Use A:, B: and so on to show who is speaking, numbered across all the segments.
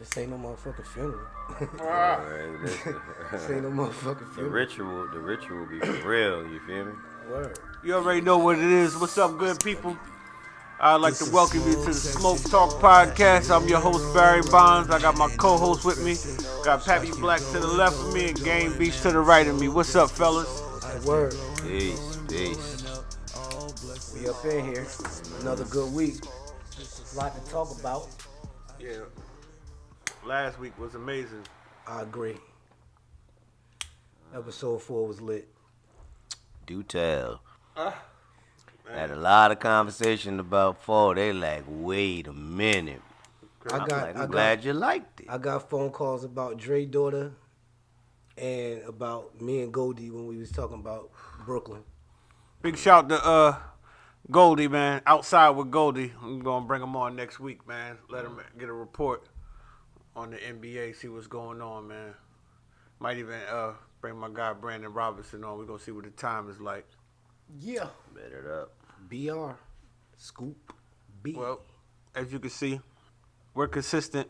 A: This ain't no motherfucking funeral.
B: This
A: ain't no motherfucking funeral.
B: The ritual be for real. You feel me?
A: Word.
C: You already know what it is. What's up, good people? I'd like to welcome you to the Smoke Talk Podcast. I'm your host, Barry Bondz. I got my co-host with me. Got Pappy Black to the left of me and Game Beach to the right of me. What's up, fellas?
A: Word.
B: Peace.
A: We up in here. Another good week. A lot to talk about.
C: Yeah. Last week was amazing.
A: I agree. Episode 4 was lit.
B: Do tell. Had a lot of conversation about 4. They like, wait a minute. I'm glad you liked it.
A: I got phone calls about Dre's daughter and about me and Goldie when we was talking about Brooklyn.
C: Big shout to Goldie, man. Outside with Goldie. I'm going to bring him on next week, man. Let him get a report on the NBA, see what's going on, man. Might even bring my guy Brandon Robinson on. We're going to see what the time is like.
A: Yeah.
B: Bet it up.
A: BR. Scoop B.
C: Well, as you can see, we're consistent.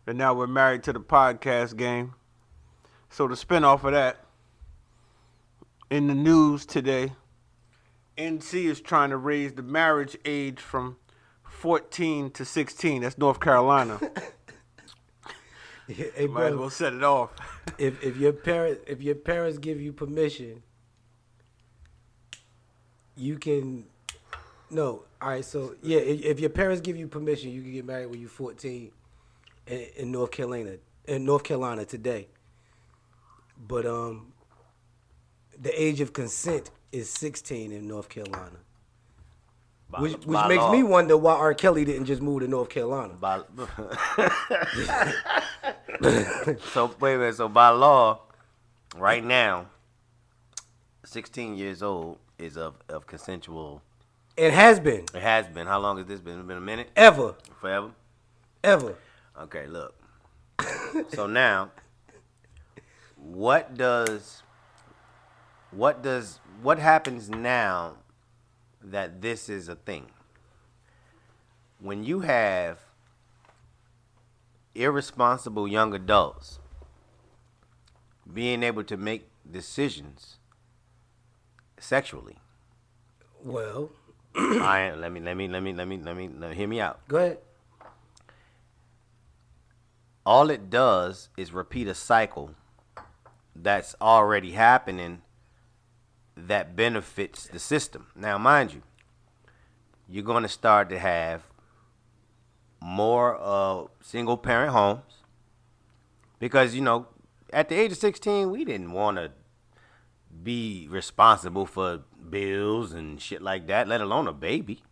C: And now we're married to the podcast game. So to spin off of that, in the news today, NC is trying to raise the marriage age from 14 to 16. That's North Carolina.
A: Hey,
C: Might as well set it off.
A: If your parents give you permission, you can. No, all right. So yeah, if your parents give you permission, you can get married when you're 14 in North Carolina. In North Carolina today. But the age of consent is 16 in North Carolina. Which makes me wonder why R. Kelly didn't just move to North Carolina.
B: So wait a minute. So by law, right now, 16 years old is of consensual.
A: It has been.
B: It has been. How long has this been? It's been a minute?
A: Ever.
B: Forever?
A: Ever.
B: Okay, look. So now, what happens now that this is a thing? When you have irresponsible young adults being able to make decisions sexually.
A: Well,
B: let me hear me out.
A: Go ahead.
B: All it does is repeat a cycle that's already happening that benefits the system. Now, mind you, you're going to start to have more single-parent homes because, you know, at the age of 16, we didn't want to be responsible for bills and shit like that, let alone a baby.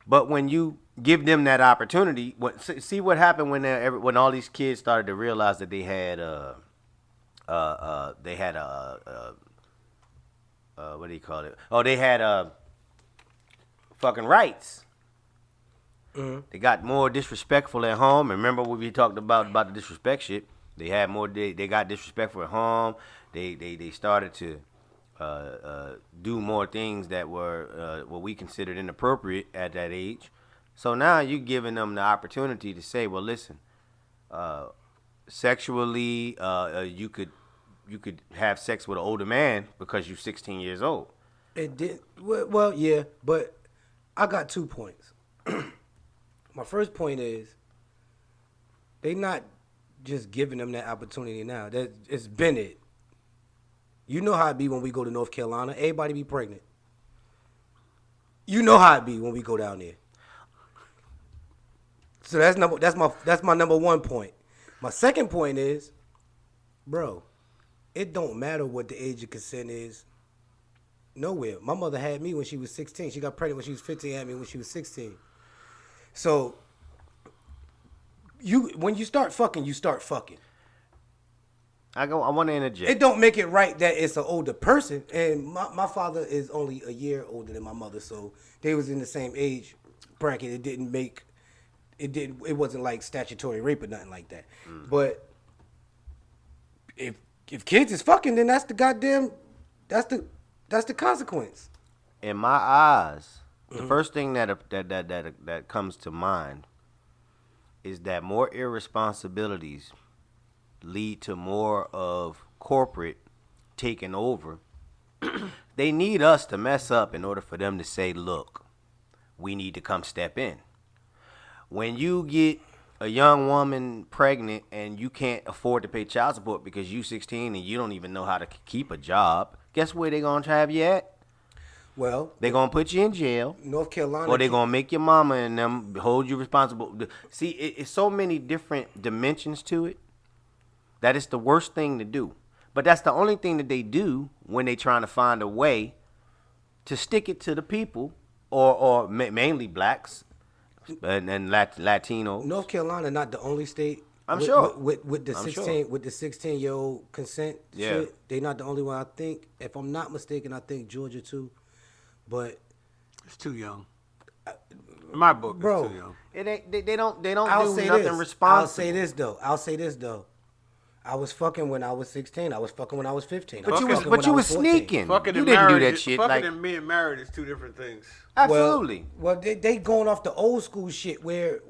B: But when you give them that opportunity, see what happened when all these kids started to realize that they had what do you call it? Oh, they had fucking rights. Mm-hmm. They got more disrespectful at home. And remember what we talked about the disrespect shit? They had more. They got disrespectful at home. They started to do more things that were what we considered inappropriate at that age. So now you're giving them the opportunity to say, well, listen, sexually, you could have sex with an older man because you're 16 years old.
A: It did. Well, yeah, but I got 2 points. My first point is they not just giving them that opportunity now. It's been it. You know how it be when we go to North Carolina. Everybody be pregnant. You know how it be when we go down there. So that's my number 1 point. My second point is, bro, it don't matter what the age of consent is. Nowhere. My mother had me when she was 16. She got pregnant when she was 15. Had me when she was 16. So when you start fucking, you start fucking.
B: I want to interject.
A: It don't make it right that it's an older person, and my father is only a year older than my mother, so they was in the same age bracket. It wasn't like statutory rape or nothing like that. Mm. But if kids is fucking, then that's the consequence.
B: In my eyes, the first thing that comes to mind is that more irresponsibilities lead to more of corporate taking over. They need us to mess up in order for them to say, look, we need to come step in. When you get a young woman pregnant and you can't afford to pay child support because you 16 and you don't even know how to keep a job, guess where they going to have you at?
A: Well,
B: They're going to put you in jail.
A: North Carolina.
B: Or they're going to make your mama and them hold you responsible. See, it's so many different dimensions to it that it's the worst thing to do. But that's the only thing that they do when they trying to find a way to stick it to the people, or mainly blacks and Latino.
A: North Carolina not the only state.
B: I'm sure.
A: With the
B: I'm
A: 16
B: sure.
A: with the 16-year-old consent shit, they not the only one. I think, if I'm not mistaken, I think Georgia too. But
C: It's too young. In my book,
A: Bro,
C: it's too young.
B: It ain't, they don't do
A: I'll say
B: nothing
A: this.
B: responsible.
A: I'll say this though. I was fucking when I was 16. I was fucking when I was 15.
B: But
A: I was
B: you was
A: fucking when I
B: was
A: 14.
B: sneaking.
C: Fucking
B: You
C: and
B: didn't do
C: marriage,
B: that shit.
C: Fucking
B: Like,
C: and being married is two different things.
B: absolutely.
A: Well, they going off the old school shit where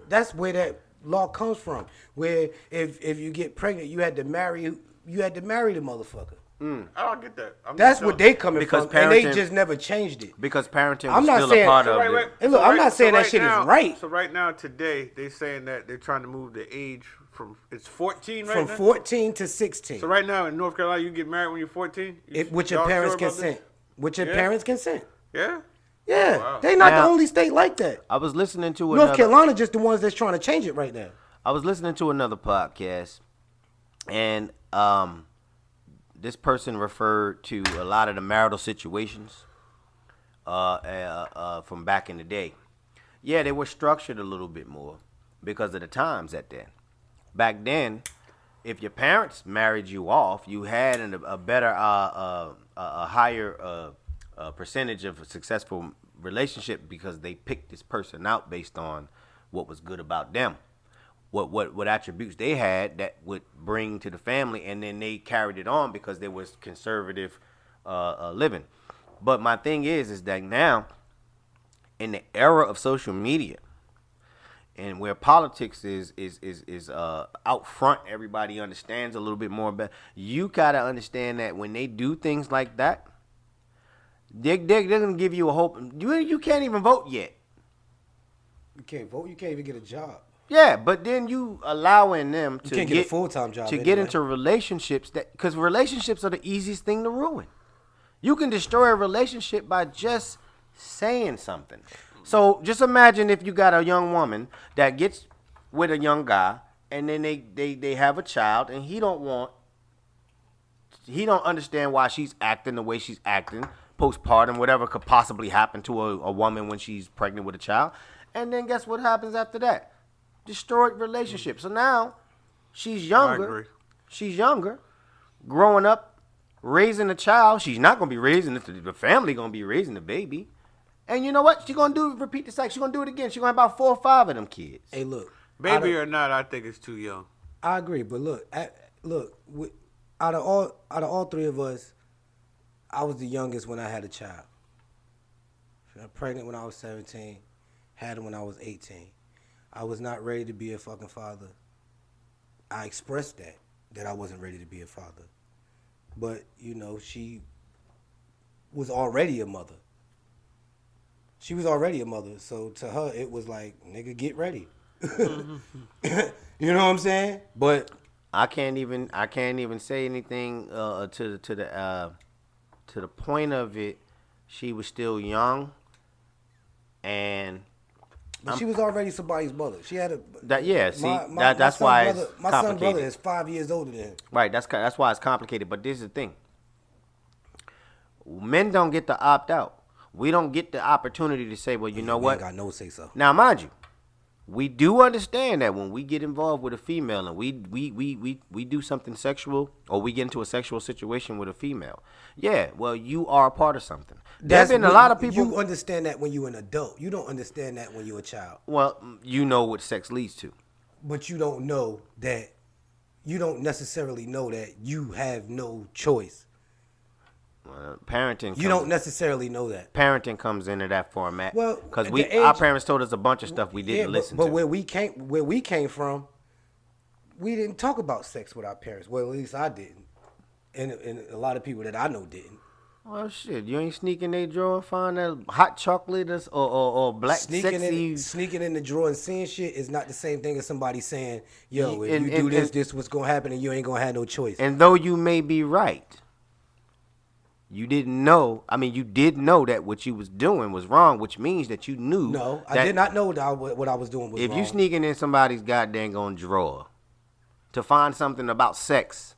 A: that's where that law comes from. Where if you get pregnant, you had to marry the motherfucker.
C: I don't get that.
A: That's what they coming
B: Because
A: from, and they
B: parenting-
A: just never changed it.
B: Because parenting
A: I'm
B: was
A: not
B: still
A: saying-
B: a part
A: So
B: of
C: Right,
B: it.
C: right.
A: And look, I'm not saying that shit is right.
C: So right now, today, they saying that they're trying to move the age from, it's 14 right
A: From
C: now?
A: 14 to 16.
C: So right now in North Carolina, you get married when you're 14?
A: With your
C: Y'all
A: parents'
C: sure about
A: consent. With your
C: Yeah.
A: parents' consent.
C: this? Yeah?
A: Yeah,
C: Wow.
A: they not
B: Now-
A: the only state like that.
B: I was listening to
A: North
B: another.
A: Carolina just the ones that's trying to change it right now.
B: I was listening to another podcast, and this person referred to a lot of the marital situations from back in the day. Yeah, they were structured a little bit more because of the times at then. Back then, if your parents married you off, you had a better, a higher percentage of a successful relationship because they picked this person out based on what was good about them. What attributes they had that would bring to the family, and then they carried it on because there was conservative living. But my thing is that now, in the era of social media, and where politics is out front, everybody understands a little bit more. But you gotta understand that when they do things like that, they're gonna give you a hope. You can't even vote yet.
A: You can't vote. You can't even get a job.
B: Yeah, but then you allowing them to
A: can't get a full-time job
B: to get
A: anyway.
B: into relationships because relationships are the easiest thing to ruin. You can destroy a relationship by just saying something. So just imagine if you got a young woman that gets with a young guy, and then they have a child, and he don't understand why she's acting the way she's acting, postpartum, whatever could possibly happen to a woman when she's pregnant with a child. And then guess what happens after that? Destroyed relationship. So now she's younger. She's younger, growing up, raising a child. She's not gonna be raising it. The family gonna be raising the baby. And you know what? She's gonna repeat the cycle. She's gonna do it again. She's gonna have about 4 or 5 of them kids.
A: Hey, look.
C: Baby or not, I think it's too young.
A: I agree, but look, out of all three of us, I was the youngest when I had a child. I got pregnant when I was 17, had him when I was 18. I was not ready to be a fucking father. I expressed that I wasn't ready to be a father. But, you know, she was already a mother. She was already a mother, so to her it was like, nigga, get ready. You know what I'm saying? But
B: I can't even say anything to the point of it. She was still young, and
A: she was already somebody's mother. She had a
B: that's
A: my
B: why
A: brother,
B: it's
A: my son
B: complicated.
A: brother is 5 years older than him.
B: Right, that's why it's complicated. But this is the thing: men don't get to opt out. We don't get the opportunity to say, well, you know
A: We
B: what?
A: ain't got no say so.
B: Now, mind you, we do understand that when we get involved with a female and we do something sexual, or we get into a sexual situation with a female, yeah, well, you are a part of something. There's been a lot of people.
A: You understand that when you're an adult. You don't understand that when you're a child.
B: Well, you know what sex leads to.
A: But you don't know that. You don't necessarily know that you have no choice.
B: Parenting.
A: You don't necessarily know that.
B: Parenting comes into that format.
A: Well,
B: because
A: the
B: our
A: age-
B: parents told us a bunch of stuff we didn't listen
A: but
B: to.
A: where we came from, we didn't talk about sex with our parents. Well, at least I didn't, and a lot of people that I know didn't.
B: Well, shit, you ain't sneaking their drawer and find that hot chocolate or black sexy.
A: Sneaking in the drawer and seeing shit is not the same thing as somebody saying, "Yo, if
B: And-
A: you do
B: and-
A: this,
B: and-
A: this what's gonna happen, and you ain't gonna have no choice."
B: And though you may be right, you didn't know. I mean, you did know that what you was doing was wrong, which means that you knew.
A: No, I
B: that
A: did not know that what I was doing was
B: if
A: wrong.
B: you sneaking in somebody's goddamn drawer to find something about sex,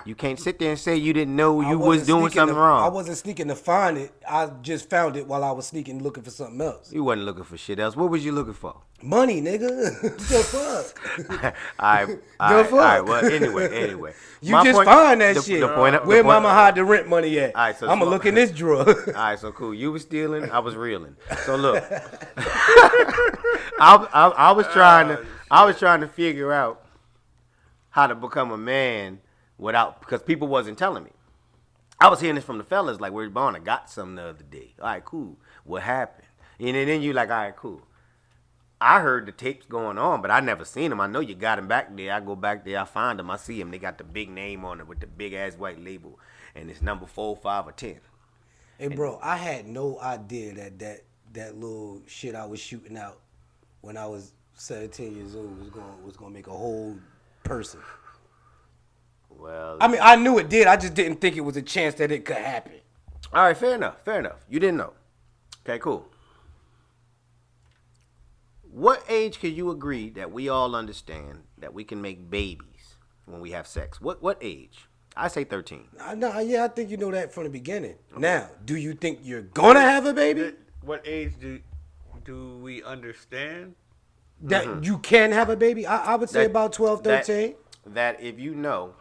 B: you can't sit there and say you didn't know
A: I
B: you was
A: wasn't
B: doing
A: sneaking
B: something
A: to-
B: wrong.
A: I wasn't sneaking to find it. I just found it while I was sneaking looking for something else.
B: You wasn't looking for shit else. What was you looking for?
A: Money, nigga. The fuck?
B: All right. Well, anyway.
A: You
B: My
A: just
B: point-
A: find that
B: the-
A: shit.
B: the point-
A: Where
B: the point-
A: mama hide the rent money at?
B: All right, so
A: I'm gonna
B: small-
A: look in this drawer.
B: All right, so cool. You was stealing, I was reeling. So look, I was trying to figure out how to become a man without, because people wasn't telling me. I was hearing this from the fellas, like, where's Bond? I got something the other day. All right, cool. What happened? And then you like, all right, cool. I heard the tapes going on, but I never seen them. I know you got them back there. I go back there, I find them, I see them. They got the big name on it with the big ass white label, and it's number 4, 5, or 10.
A: Hey, bro, I had no idea that little shit I was shooting out when I was 17 years old was gonna make a whole person.
B: Well,
A: I mean, I knew it did. I just didn't think it was a chance that it could happen.
B: all right, fair enough. You didn't know. Okay, cool. What age can you agree that we all understand that we can make babies when we have sex? What age? I say 13.
A: I think you know that from the beginning. Okay. Now, do you think you're gonna have a baby?
C: What age do we understand?
A: That you can have a baby? I would say
B: That-
A: about 12, 13.
B: That if you know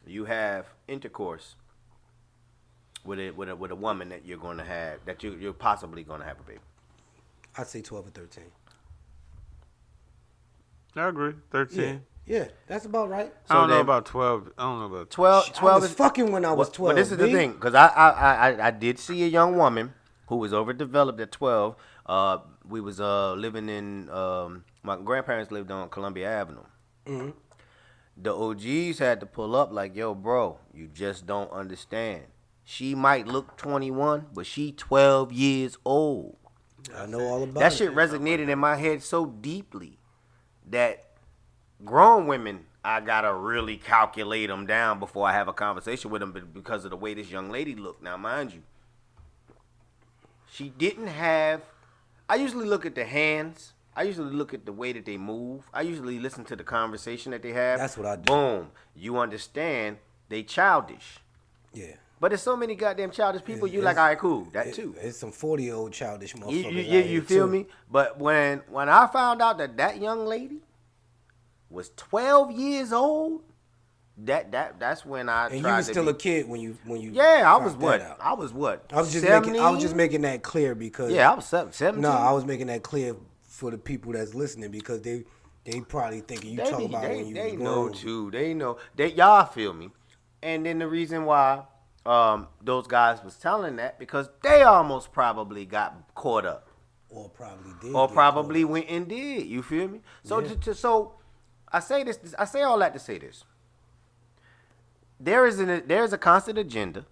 B: you have intercourse with a woman that you're going to have, that you're possibly going to have a baby.
A: I'd say 12 or 13.
C: I agree. 13.
A: Yeah, that's about right.
C: I don't know
B: then-
C: about 12. I don't know about
B: 12
A: I was
B: is
A: fucking when I was 12.
B: But this is the
A: B.
B: thing, because I did see a young woman who was overdeveloped at 12. We was living in my grandparents lived on Columbia Avenue.
A: Mm-hmm.
B: The OGs had to pull up like, yo, bro, you just don't understand. She might look 21, but she 12 years old.
A: I know all about
B: That
A: it.
B: shit resonated in my head so deeply that grown women, I gotta really calculate them down before I have a conversation with them because of the way this young lady looked. Now, mind you, she didn't have. I usually look at the hands. I usually look at the way that they move. I usually listen to the conversation that they have.
A: That's what I do.
B: Boom. You understand they childish.
A: Yeah.
B: But there's so many goddamn childish people. You like, all right, cool. That too.
A: It's some 40-year-old childish motherfuckers.
B: You feel me? But when I found out that young lady was 12 years old, that's when I
A: And
B: tried
A: you was
B: to
A: still
B: be,
A: a kid when you.
B: Yeah, I was
A: found that
B: what?
A: out.
B: I was what?
A: I was just
B: 70?
A: making that clear because.
B: Yeah, I was 17.
A: No, I was making that clear for the people that's listening because they probably thinking you talking about when you
B: they
A: was
B: know
A: grown.
B: too. They know. Y'all feel me? And then the reason why those guys was telling that because they almost probably got caught up.
A: Or probably did.
B: Or
A: get
B: probably
A: caught.
B: went and did. You feel me? So
A: Yeah.
B: so I say this. I say all that to say this. There is a constant agenda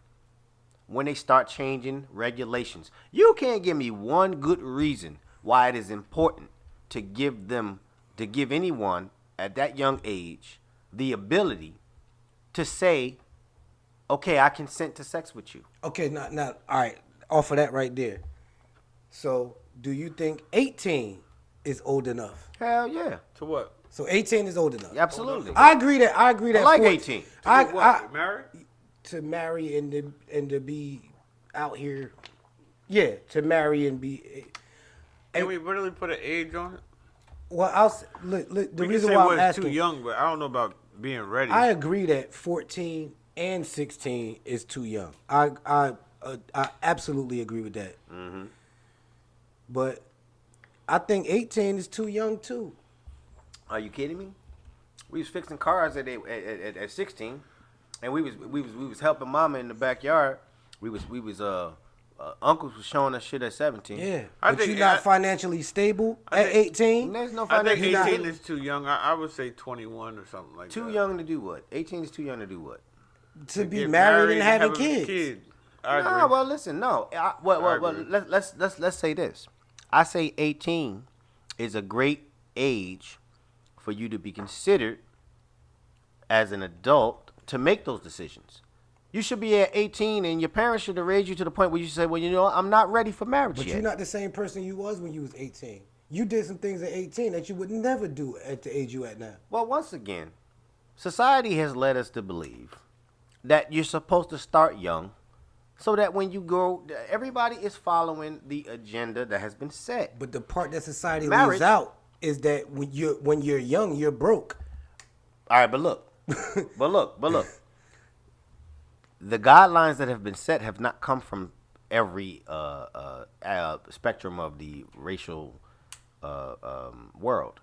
B: when they start changing regulations. You can't give me one good reason why it is important to give anyone at that young age the ability to say, okay, I consent to sex with you.
A: Okay, not all right. Off of that right there. So, do you think 18 is old enough?
B: Hell yeah.
C: To what?
A: So 18 is old enough.
B: Absolutely.
A: I agree that.
B: I like
A: 14
B: 18.
C: Married?
A: To marry and to be out here. Yeah, to marry and be.
C: Can we really put an age on it?
A: Well, look. The
C: We
A: reason
C: can say
A: why
C: well,
A: I'm
C: it's
A: asking,
C: too young, but I don't know about being ready.
A: I agree that 14 and 16 is too young. I absolutely agree with that.
B: Mm-hmm.
A: But I think 18 is too young too.
B: Are you kidding me? We was fixing cars at 16, and we was helping mama in the backyard We was uncles was showing us shit at 17.
A: Yeah,
C: I
A: but
C: think
A: you're not financially stable at
C: think-
A: 18.
B: There's no
C: I think
B: financial
C: 18 is too young. I would say 21 or something like that.
B: too young to do what? 18 is too young to do what?
A: To be
C: Get
A: married and having
C: have a
A: kids.
C: kid. I agree.
B: Nah, well, listen, no. Well,
C: agree.
B: let's say this. I say 18 is a great age for you to be considered as an adult to make those decisions. You should be at 18, and your parents should have raised you to the point where you say, well, you know, I'm not ready for marriage
A: But
B: yet.
A: you're not the same person you was when you was 18. You did some things at 18 that you would never do at the age you at now.
B: Well, once again, society has led us to believe that you're supposed to start young so that when you grow, everybody is following the agenda that has been set.
A: But the part that society
B: Marriage.
A: leaves out is that when you're young, you're broke.
B: All right, but look. The guidelines that have been set have not come from every spectrum of the racial world.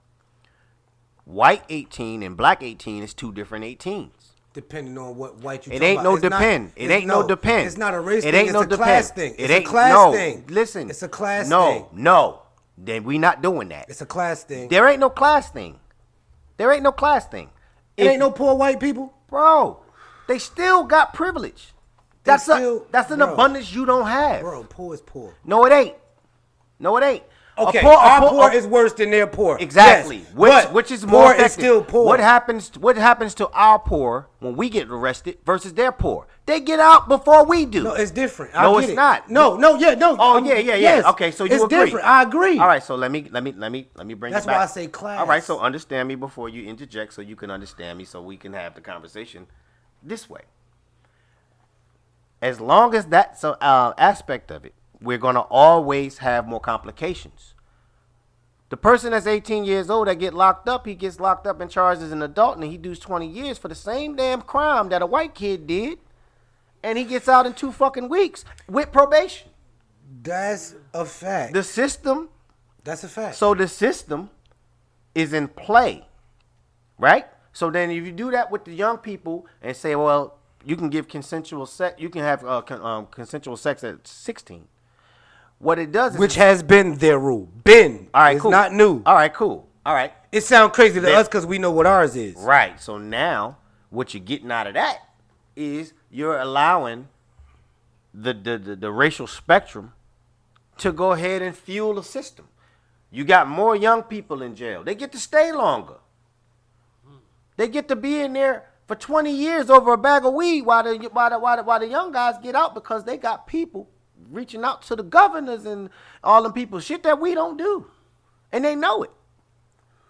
B: White 18 and black 18 is two different 18s.
A: Depending on what white you
B: It
A: talking
B: ain't
A: about.
B: no
A: It's not-
B: depend. It ain't no depend.
A: It's not a race
B: It
A: thing.
B: ain't
A: It's
B: no
A: a class
B: depend.
A: thing.
B: It
A: It's a
B: ain't
A: class
B: no.
A: thing.
B: Listen.
A: It's a class thing.
B: No. Then we not doing that.
A: It's a class thing.
B: There ain't no class thing. There ain't no class thing.
A: It ain't no poor white people.
B: Bro, they still got privilege. That's an
A: bro.
B: abundance you don't have.
A: Bro, poor is poor.
B: No, it ain't.
A: Okay,
B: A
A: poor is worse than their poor.
B: Exactly.
A: Yes,
B: Which is
A: poor
B: more
A: is
B: effective.
A: still poor.
B: What happens to our poor when we get arrested versus their poor? They get out before we do.
A: No, it's different.
B: No,
A: I
B: it's
A: get it.
B: not.
A: No.
B: Oh, yeah.
A: Yes,
B: Okay, so you
A: it's
B: agree.
A: different. I agree.
B: All right, so let me bring it back.
A: That's why I say class.
B: All right, so understand me before you interject so you can understand me so we can have the conversation this way. As long as that's an aspect of it, we're going to always have more complications. The person that's 18 years old that get locked up, he gets locked up and charged as an adult, and he does 20 years for the same damn crime that a white kid did, and he gets out in 2 fucking weeks with probation.
A: That's a fact.
B: The system,
A: That's a fact.
B: so the system is in play, right? So then if you do that with the young people and say, well, you can give consensual sex, you can have consensual sex at 16. What it does is...
A: Which has been their rule. Been.
B: All right,
A: it's
B: cool.
A: not new.
B: All right, cool. All right.
A: It sounds crazy to
B: Then-
A: us because we know what ours is.
B: Right. So now what you're getting out of that is you're allowing the racial spectrum to go ahead and fuel the system. You got more young people in jail. They get to stay longer. They get to be in there for 20 years over a bag of weed while the young guys get out because they got people reaching out to the governors and all them people. Shit that we don't do. And they know it.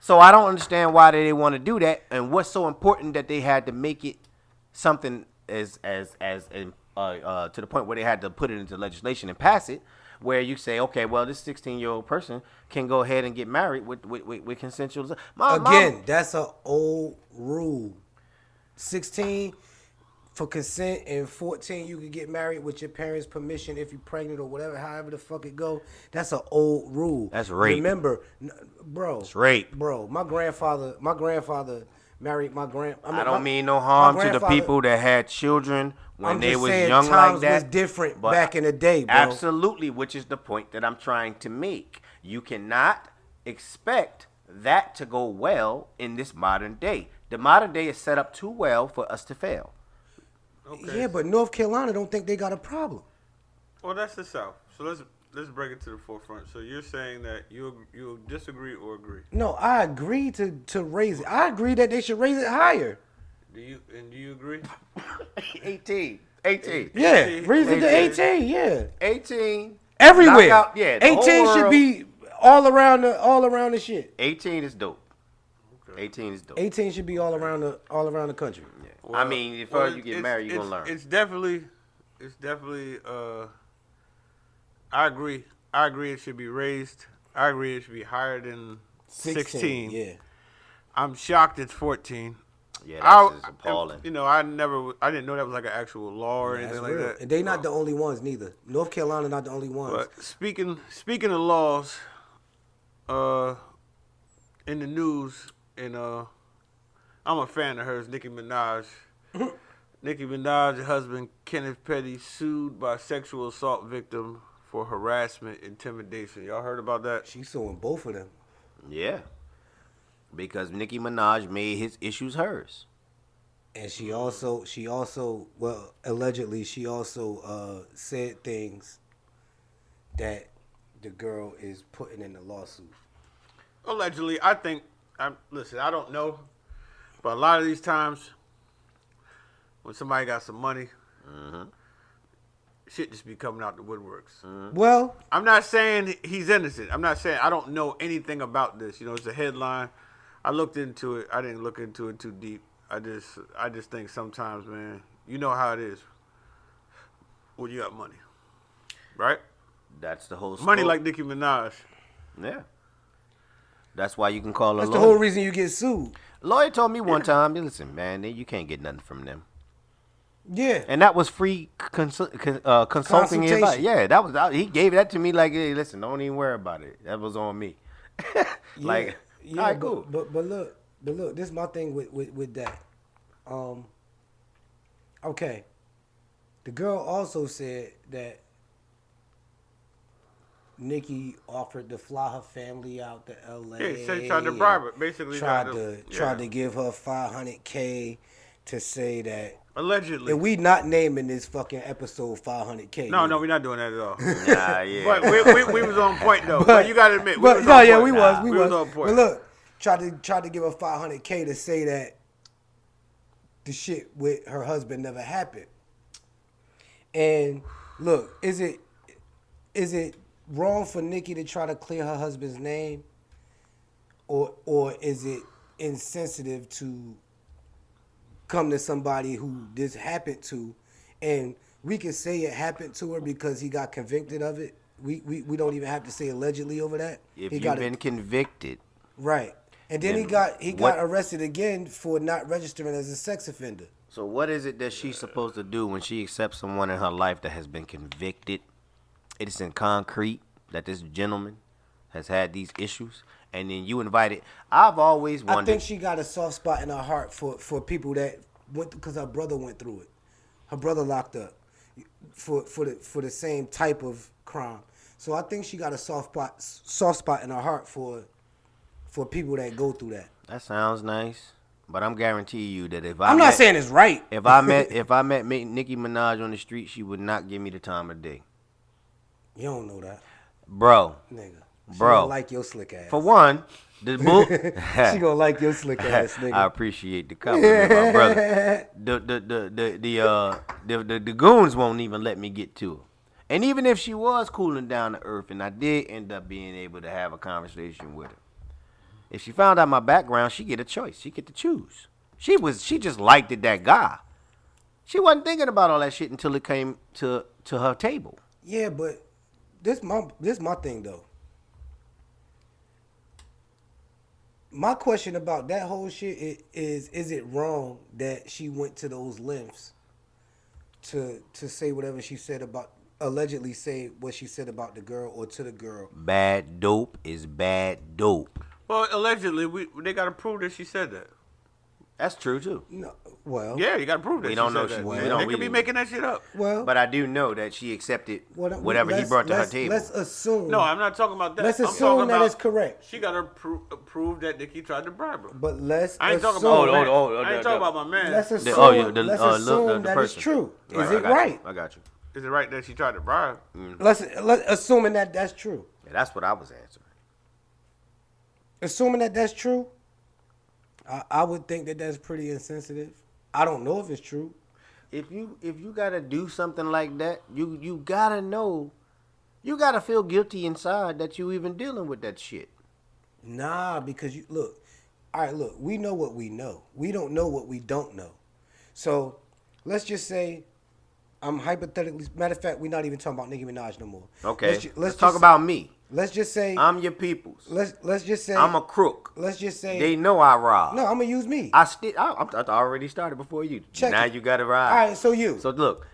B: So I don't understand why they want to do that and what's so important that they had to make it something as to the point where they had to put it into legislation and pass it, where you say, okay, well, this 16-year-old person can go ahead and get married with consensual.
A: That's an old rule. 16 for consent, and 14 you can get married with your parents' permission if you're pregnant or whatever, however the fuck it go. That's an old rule.
B: That's rape.
A: Remember, bro.
B: It's rape.
A: Bro, my grandfather married my
B: I don't mean no harm to the
A: grandfather-
B: people that had children when
A: I'm
B: they
A: just
B: was
A: saying
B: young like
A: times
B: that.
A: was different
B: but
A: back in the day, bro.
B: Absolutely, which is the point that I'm trying to make. You cannot expect that to go well in this modern day. The modern day is set up too well for us to fail.
C: Okay.
A: Yeah, but North Carolina don't think they got a problem.
C: Well, that's the South. So let's bring it to the forefront. So you're saying that you disagree or agree?
A: No, I agree to raise it. I agree that they should raise it higher.
C: Do you agree?
B: 18.
A: Yeah,
C: 18.
A: raise it to 18. Yeah,
B: 18.
A: everywhere.
B: Knock out- yeah, the
A: 18
B: whole
A: should
B: world.
A: be all around the shit.
B: 18 is dope.
C: Okay.
B: 18 is dope.
A: 18 should be all around the country.
B: Yeah.
C: Well,
B: I mean, if you get married, you're gonna learn.
C: It's definitely. I agree. It should be raised. I agree it should be higher than 16.
A: Yeah.
C: I'm shocked it's 14.
B: Yeah, that's just appalling.
C: You know, I didn't know that was like an actual law or anything like that.
A: And they not the only ones neither. North Carolina not the only ones.
C: But speaking of laws, in the news, and I'm a fan of hers, Nicki Minaj. Nicki Minaj husband Kenneth Petty sued by sexual assault victim for harassment, intimidation. Y'all heard about that?
A: She's suing both of them.
B: Yeah. Because Nicki Minaj made his issues hers.
A: And she also, well, allegedly, she also said things that the girl is putting in the lawsuit.
C: Allegedly, I think. Listen, I don't know, but a lot of these times, when somebody got some money, shit just be coming out the woodworks.
A: Well,
C: I'm not saying he's innocent. I'm not saying I don't know anything about this. You know, it's a headline. I looked into it. I didn't look into it too deep. I just think sometimes, man, you know how it is when you got money, right?
B: That's the whole
C: Money
B: scope.
C: like Nicki Minaj.
B: Yeah. That's why you can call a
A: that's
B: lawyer.
A: the whole reason you get sued.
B: Lawyer told me one time, listen, man, you can't get nothing from them.
A: Yeah.
B: And that was free consulting advice.
A: Consultation.
B: Yeah, that was he gave that to me like, hey, listen, don't even worry about it. That was on me. Like,
A: yeah,
B: all right, cool.
A: But look, this is my thing with that. Okay. The girl also said that Nicki offered to fly her family out to LA.
C: Yeah, she tried to bribe her. Basically,
A: tried to give her $500K to say that.
C: Allegedly.
A: And we not naming this fucking episode $500K.
C: No, we're not doing that at all.
B: Nah, yeah.
C: But we was on point though. But you gotta admit,
A: we was
C: on point.
A: But look, tried to give her $500K to say that the shit with her husband never happened. And look, is it wrong for Nicki to try to clear her husband's name, or is it insensitive to come to somebody who this happened to, and we can say it happened to her because he got convicted of it. We don't even have to say allegedly over that.
B: If
A: he
B: you've been convicted.
A: Right. And then he got arrested again for not registering as a sex offender.
B: So what is it that she's supposed to do when she accepts someone in her life that has been convicted? It is in concrete that this gentleman has had these issues, and then you invited. I've always wondered.
A: I think she got a soft spot in her heart for people that went, because her brother went through it. Her brother locked up for the same type of crime. So I think she got a soft spot in her heart for people that go through that.
B: That sounds nice, but I'm guaranteeing you that
A: I'm not saying it's right.
B: If I met Nicki Minaj on the street, she would not give me the time of day.
A: You don't know that,
B: bro.
A: Nigga. She
B: Bro,
A: gonna like your slick ass.
B: For one, the bull.
A: She gonna like your slick ass, nigga.
B: I appreciate the compliment, my brother. The goons won't even let me get to her. And even if she was cooling down to earth, and I did end up being able to have a conversation with her, if she found out my background, she get a choice. She get to choose. She just liked it, that guy. She wasn't thinking about all that shit until it came to her table.
A: Yeah, but this my thing though. My question about that whole shit is it wrong that she went to those lengths to say whatever she said about, allegedly say what she said about the girl or to the girl?
B: Bad dope is bad dope.
C: Well, allegedly, they got to prove that she said that.
B: That's true too.
A: No, well,
C: Yeah, you got to prove that.
B: We don't know
C: Said
B: she-
C: that.
B: we
C: They
B: don't-
C: could
B: we
C: be
B: do.
C: making that shit up.
A: well,
B: But I do know that she accepted whatever he
A: let's-
B: brought to her
A: let's-
B: table.
A: Let's assume.
C: No, I'm not talking about that.
A: Let's
C: I'm
A: assume
C: talking
A: that
C: about
A: it's correct.
C: She got to prove that Nicki tried to bribe her.
A: But let's
C: I ain't talking
A: assume.
C: about my man.
B: oh,
C: I ain't
B: the-
C: talking about my man.
A: Let's assume.
B: the
A: let's assume that it's
B: person.
A: true. Is
B: I
A: it
B: got you.
A: right?
B: I got you.
C: Is it right that she tried to bribe?
A: Let's assuming that that's true.
B: Yeah, that's what I was answering.
A: Assuming that that's true, I would think that that's pretty insensitive. I don't know if it's true.
B: If you gotta do something like that, you gotta know, you gotta feel guilty inside that you even dealing with that shit.
A: Nah, because you look. All right, look. We know what we know. We don't know what we don't know. So let's just say, I'm hypothetically. Matter of fact, we're not even talking about Nicki Minaj no more.
B: Okay, let's
A: talk
B: talk about me.
A: Let's just say.
B: I'm your peoples.
A: Let's just say.
B: I'm a crook.
A: Let's just say.
B: They know I rob.
A: No, I'm gonna use me.
B: I already started before you.
A: Check
B: now
A: it.
B: you gotta
A: All
B: ride.
A: right, so you.
B: So look.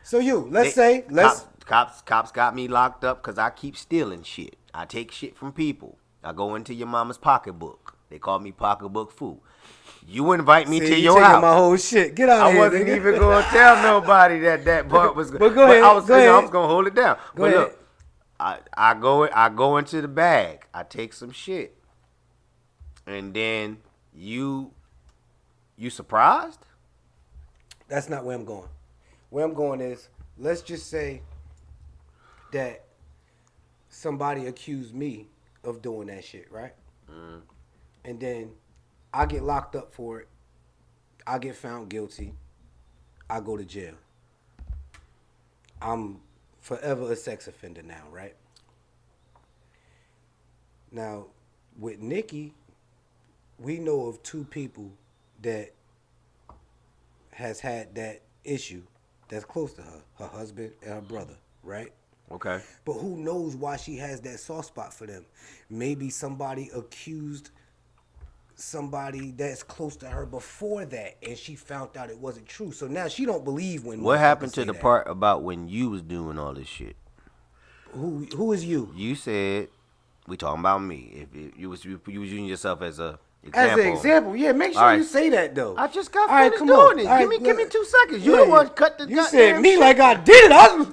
B: Cops got me locked up because I keep stealing shit. I take shit from people. I go into your mama's pocketbook. They call me pocketbook fool. You invite me
A: See,
B: to
A: you
B: your
A: taking
B: house.
A: my whole shit. Get out of
B: I
A: here.
B: wasn't
A: nigga.
B: even going to tell nobody that part was.
A: But go ahead,
B: I was,
A: go
B: I
A: ahead.
B: was going to hold it down.
A: Go
B: but
A: ahead.
B: look, I go into the bag. I take some shit, and then you surprised?
A: That's not where I'm going. Where I'm going is, let's just say that somebody accused me of doing that shit, right? And then I get locked up for it. I get found guilty. I go to jail. I'm forever a sex offender now, right? Now, with Nicki, we know of two people that has had that issue that's close to her, her husband and her brother, right?
B: Okay.
A: But who knows why she has that soft spot for them? Maybe somebody accused somebody that's close to her before that, and she found out it wasn't true. So now she don't believe when.
B: What happened to
A: say
B: the
A: that.
B: part about when you was doing all this shit?
A: Who is you?
B: You said we talking about me. If you was using yourself as a
A: As
B: example.
A: an example, yeah. Make sure
B: All right.
A: you say that though.
B: I just got
A: All right,
B: finished
A: come
B: doing
A: on.
B: it.
A: All right,
B: Give me
A: good.
B: 2 seconds. You
A: Yeah,
B: the one cut the.
A: You
B: goddamn
A: said me
B: shit.
A: like I did it.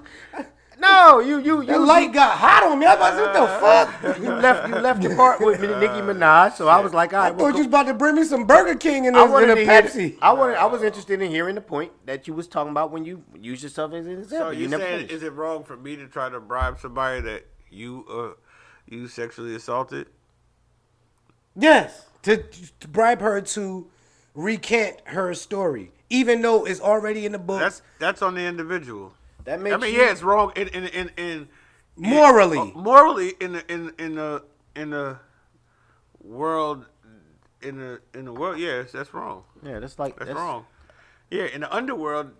B: No, you
A: That light got hot on me. I was about to say, what the fuck?
B: you left the part with Nicki Minaj, so I was like, all
A: I
B: right.
A: thought you was about to bring me some Burger King and
B: I
A: a
B: wanted to hear.
A: Pepsi.
B: I was interested in hearing the point that you was talking about when you used yourself as an example.
C: So
B: you
C: you
B: never
C: saying
B: finished.
C: is it wrong for me to try to bribe somebody that you sexually assaulted?
A: Yes, to bribe her to recant her story, even though it's already in the books.
C: That's on the individual.
B: That makes
C: I mean,
B: you-
C: yeah, it's wrong in
A: Morally.
C: morally in the world in the world. Yes, that's wrong.
B: Yeah, that's
C: Wrong. Yeah, in the underworld,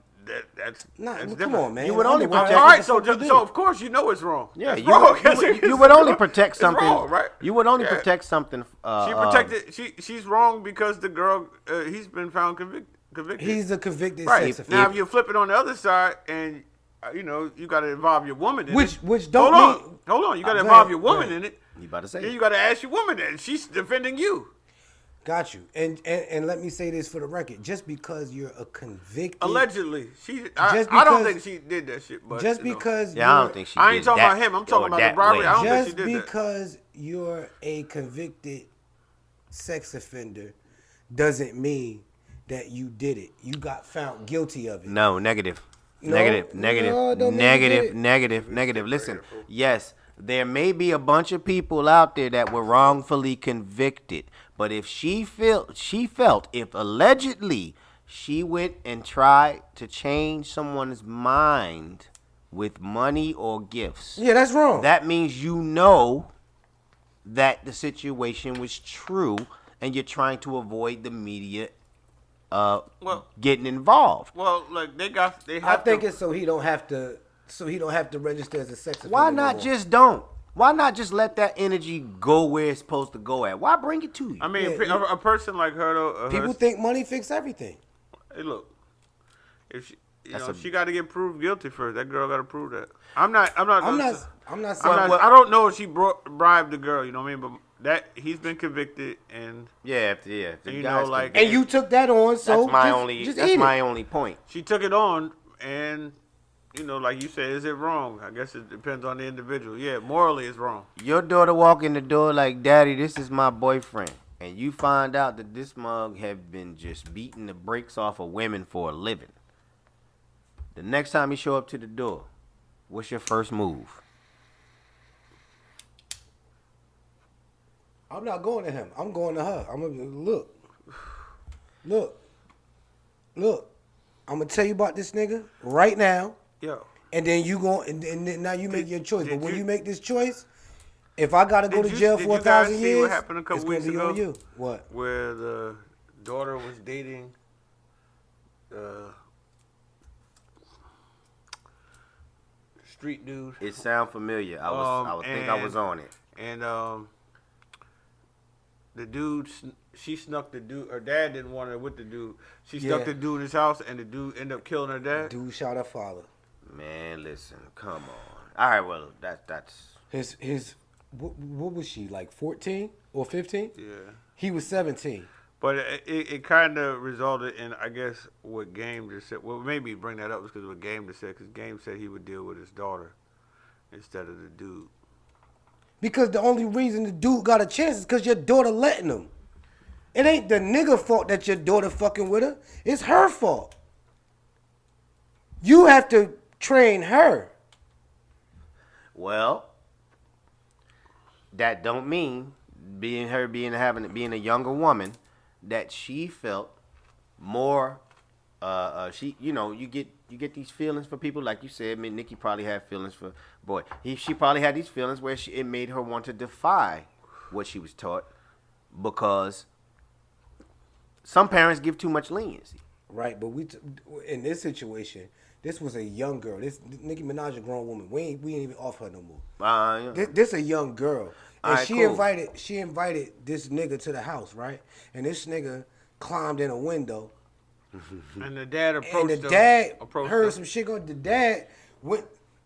C: that's
A: Nah,
C: that's
A: come
C: different.
A: on, man.
B: You would only
A: Underworld,
B: protect-
C: All
A: what
C: right,
A: the
C: so
A: fuck you do?
C: so of course you know it's wrong.
B: Yeah,
C: It's
B: you,
C: wrong.
B: you would only protect
C: It's
B: something.
C: wrong, right?
B: You would only
C: Yeah.
B: protect something.
C: She protected. She's wrong because the girl. He's been found convicted.
A: He's a convicted
C: right.
A: sex
C: Now,
A: offender.
C: if you flip it on the other side, and you got to involve your woman in
A: Which
C: it.
A: don't
C: hold on. You got to
A: Go
C: involve
A: ahead,
C: your
A: go
C: woman
A: ahead.
C: in it.
B: You about to say?
C: Then you got to ask your woman that she's defending you.
A: Got you. And let me say this for the record: just because you're a convicted,
C: Allegedly,
A: Just
C: I don't
A: because-
C: think she did that shit. But
A: just
C: you know.
A: because
B: Yeah, I
A: you're-
B: don't think she.
C: I ain't
B: did
C: talking
B: that,
C: about him. I'm talking
B: or
C: about the
B: that
C: robbery.
B: way.
C: I don't think
A: just
C: she did that.
A: because you're a convicted sex offender doesn't mean that you did it. You got found guilty of it.
B: No, negative.
A: No?
B: Negative,
A: No, it don't mean you
B: negative,
A: did.
B: negative. Listen, yes, there may be a bunch of people out there that were wrongfully convicted, but if she felt if allegedly she went and tried to change someone's mind with money or gifts,
A: Yeah, that's wrong.
B: that means you know that the situation was true and you're trying to avoid the media getting involved.
C: Well, like they
A: I
C: have
A: think
C: to.
A: it's so he don't have to register as a sex offender.
B: Why
A: no
B: not
A: more.
B: just don't? Why not just let that energy go where it's supposed to go at? Why bring it to you?
C: I mean,
A: Yeah,
C: a person like her though.
A: People think money fix everything.
C: Hey, look. If she,
B: That's a-
C: she got to get proved guilty first. That girl got to prove that. I'm not saying.
B: Well,
C: I don't know if she bribed the girl. You know what I mean? But that he's been convicted, and
B: yeah, if the
C: you
B: guy's
C: know, like-
B: convicted,
A: And you took that on, so
B: that's my
A: just,
B: only.
A: just
B: That's
A: eat
B: my
A: it.
B: only point.
C: she took it on, and you know, like you said, is it wrong? I guess it depends on the individual. Yeah, morally, it's wrong.
B: Your daughter walk in the door like, "Daddy, this is my boyfriend," and you find out that this mug have been just beating the brakes off of women for a living. The next time you show up to the door, what's your first move?
A: I'm not going to him. I'm going to her. I'm gonna look. I'm gonna tell you about this nigga right now,
C: Yo,
A: and then you go and then now you make your choice. But
C: did
A: when
C: you-
A: you make this choice, if I gotta go
C: Did
A: to
C: you-
A: jail
C: did
A: for
C: you guys
A: 1,000
C: see
A: years,
C: what happened a couple
A: it's gonna
C: weeks
A: be
C: ago?
A: on you. What?
C: where the daughter was dating street dude,
B: It sound familiar. I think I was on it.
C: and the dude, she snuck the dude. Her dad didn't want her with the dude. She snuck
A: Yeah.
C: the dude in his house, and the dude ended up killing her dad.
A: Dude shot her father.
B: Man, listen, come on. All right, well, that's
A: His what was she like 14 or 15?
C: Yeah.
A: He was 17.
C: But it kind of resulted in, I guess, what Game just said. Well, maybe bring that up because what Game just said. Because Game said he would deal with his daughter instead of the dude.
A: Because the only reason the dude got a chance is because your daughter letting him. It ain't the nigga fault that your daughter fucking with her. It's her fault. You have to train her.
B: Well, that don't mean being a younger woman that she felt more. You get these feelings for people like you said. I mean, Nicki probably had feelings for boy. She probably had these feelings where it made her want to defy what she was taught because some parents give too much leniency.
A: Right, but in this situation, this was a young girl. This Nicki Minaj a grown woman. We ain't even off her no more.
B: Yeah.
A: This a young girl, and
B: Alright,
A: she
B: cool.
A: invited this nigga to the house, right? And this nigga climbed in a window.
C: And the dad
A: And the dad heard some shit going. The dad went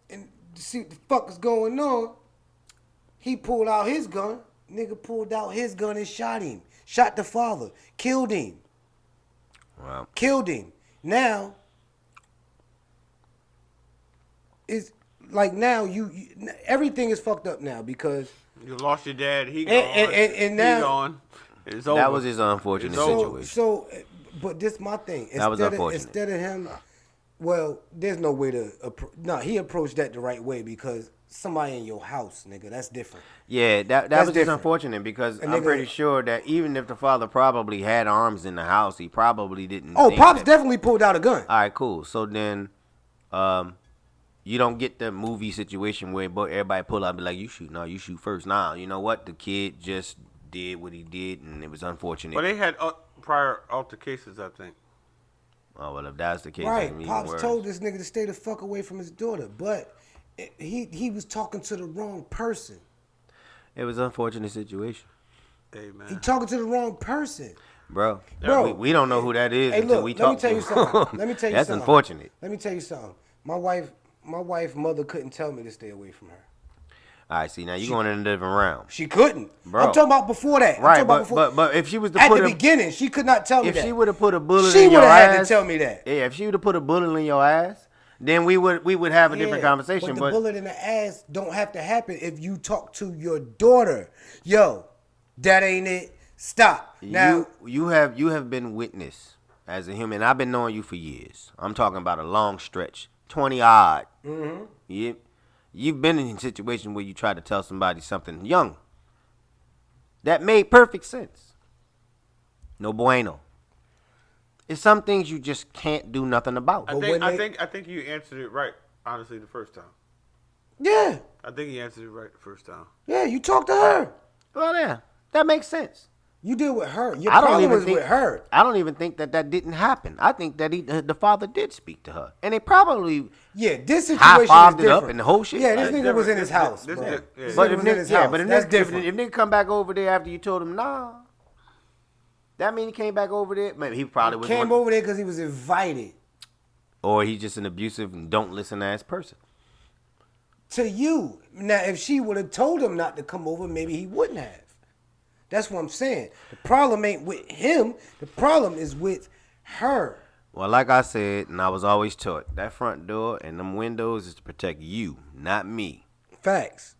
A: and to see what the fuck is going on. He pulled out his gun. Nigga pulled out his gun and shot him. Shot the father. Killed him.
B: Wow.
A: Killed him. Now, it's like now you everything is fucked up now because
C: you lost your dad. He gone.
A: And now
C: he gone. It's over.
B: That was his unfortunate situation.
A: So, but this my thing.
B: That was unfortunate.
A: Instead of him, well, there's no way to he approached that the right way because somebody in your house, nigga, that's different.
B: Yeah, that was just
A: different.
B: unfortunate because
A: A
B: I'm
A: nigga-
B: pretty sure that even if the father probably had arms in the house, he probably didn't.
A: Oh,
B: think
A: Pops
B: that-
A: definitely pulled out a gun.
B: All right, cool. So then, you don't get the movie situation where everybody pull out and be like, "You shoot, no, you shoot first." Nah, you know what? The kid just did what he did, and it was unfortunate.
C: But they had prior altercations, I think.
B: Oh well, if that's the case,
A: Right,
B: then even
A: Pops
B: worse.
A: told this nigga to stay the fuck away from his daughter, but he was talking to the wrong person.
B: It was an unfortunate situation,
C: Hey man.
A: He talking to the wrong person.
B: bro.
A: Bro,
B: we don't know who that is
A: Hey,
B: until
A: look,
B: we
A: let me
B: talk
A: tell
B: to
A: you
B: him.
A: something. Let me tell you
B: That's
A: something.
B: unfortunate.
A: Let me tell you something. My wife mother couldn't tell me to stay away from her.
B: All right, see now you going in a different round,
A: She couldn't.
B: Bro.
A: I'm talking about before that. I'm
B: right?
A: talking about before.
B: But if she was to
A: At
B: put
A: the
B: a,
A: beginning, she could not tell me
B: if
A: that.
B: she would have put a bullet
A: She
B: in your
A: would have had
B: ass,
A: to tell me that.
B: Yeah, if she would have put a bullet in your ass, then we would have a different conversation.
A: But the
B: But
A: bullet in the ass don't have to happen if you talk to your daughter. Yo, that ain't it. Stop. Now,
B: you have been witness as a human. I've been knowing you for years. I'm talking about a long stretch, 20 odd. Mm-hmm. You've been in a situation where you tried to tell somebody something young that made perfect sense. No bueno. It's some things you just can't do nothing about.
C: I think you answered it right, honestly, the first time.
A: yeah,
C: I think you answered it right the first time.
A: yeah, you talk to her.
B: Well, yeah, that makes sense.
A: You deal with her. Your
B: I don't
A: problem
B: even
A: was
B: think
A: with her.
B: I don't even think that didn't happen. I think that the father did speak to her, and they probably
A: Yeah, this situation is
B: high-fived it
A: different.
B: up and the whole shit.
A: Yeah, this
B: Like,
A: nigga was in
C: this-
A: his house,
C: this-
A: bro.
C: this-
A: This
B: But
A: nigga
B: if
A: was in
B: nigga,
A: his
B: yeah,
A: house.
B: but if
A: That's
B: nigga,
A: different.
B: if nigga come back over there after you told him nah, that mean he came back over there. Maybe he probably was
A: Came
B: one,
A: over there because he was invited.
B: or he's just an abusive and don't listen ass person.
A: To you. Now, if she would have told him not to come over, maybe he wouldn't have. That's what I'm saying. The problem ain't with him. The problem is with her.
B: Well, like I said, and I was always taught, that front door and them windows is to protect you, not me.
A: Facts.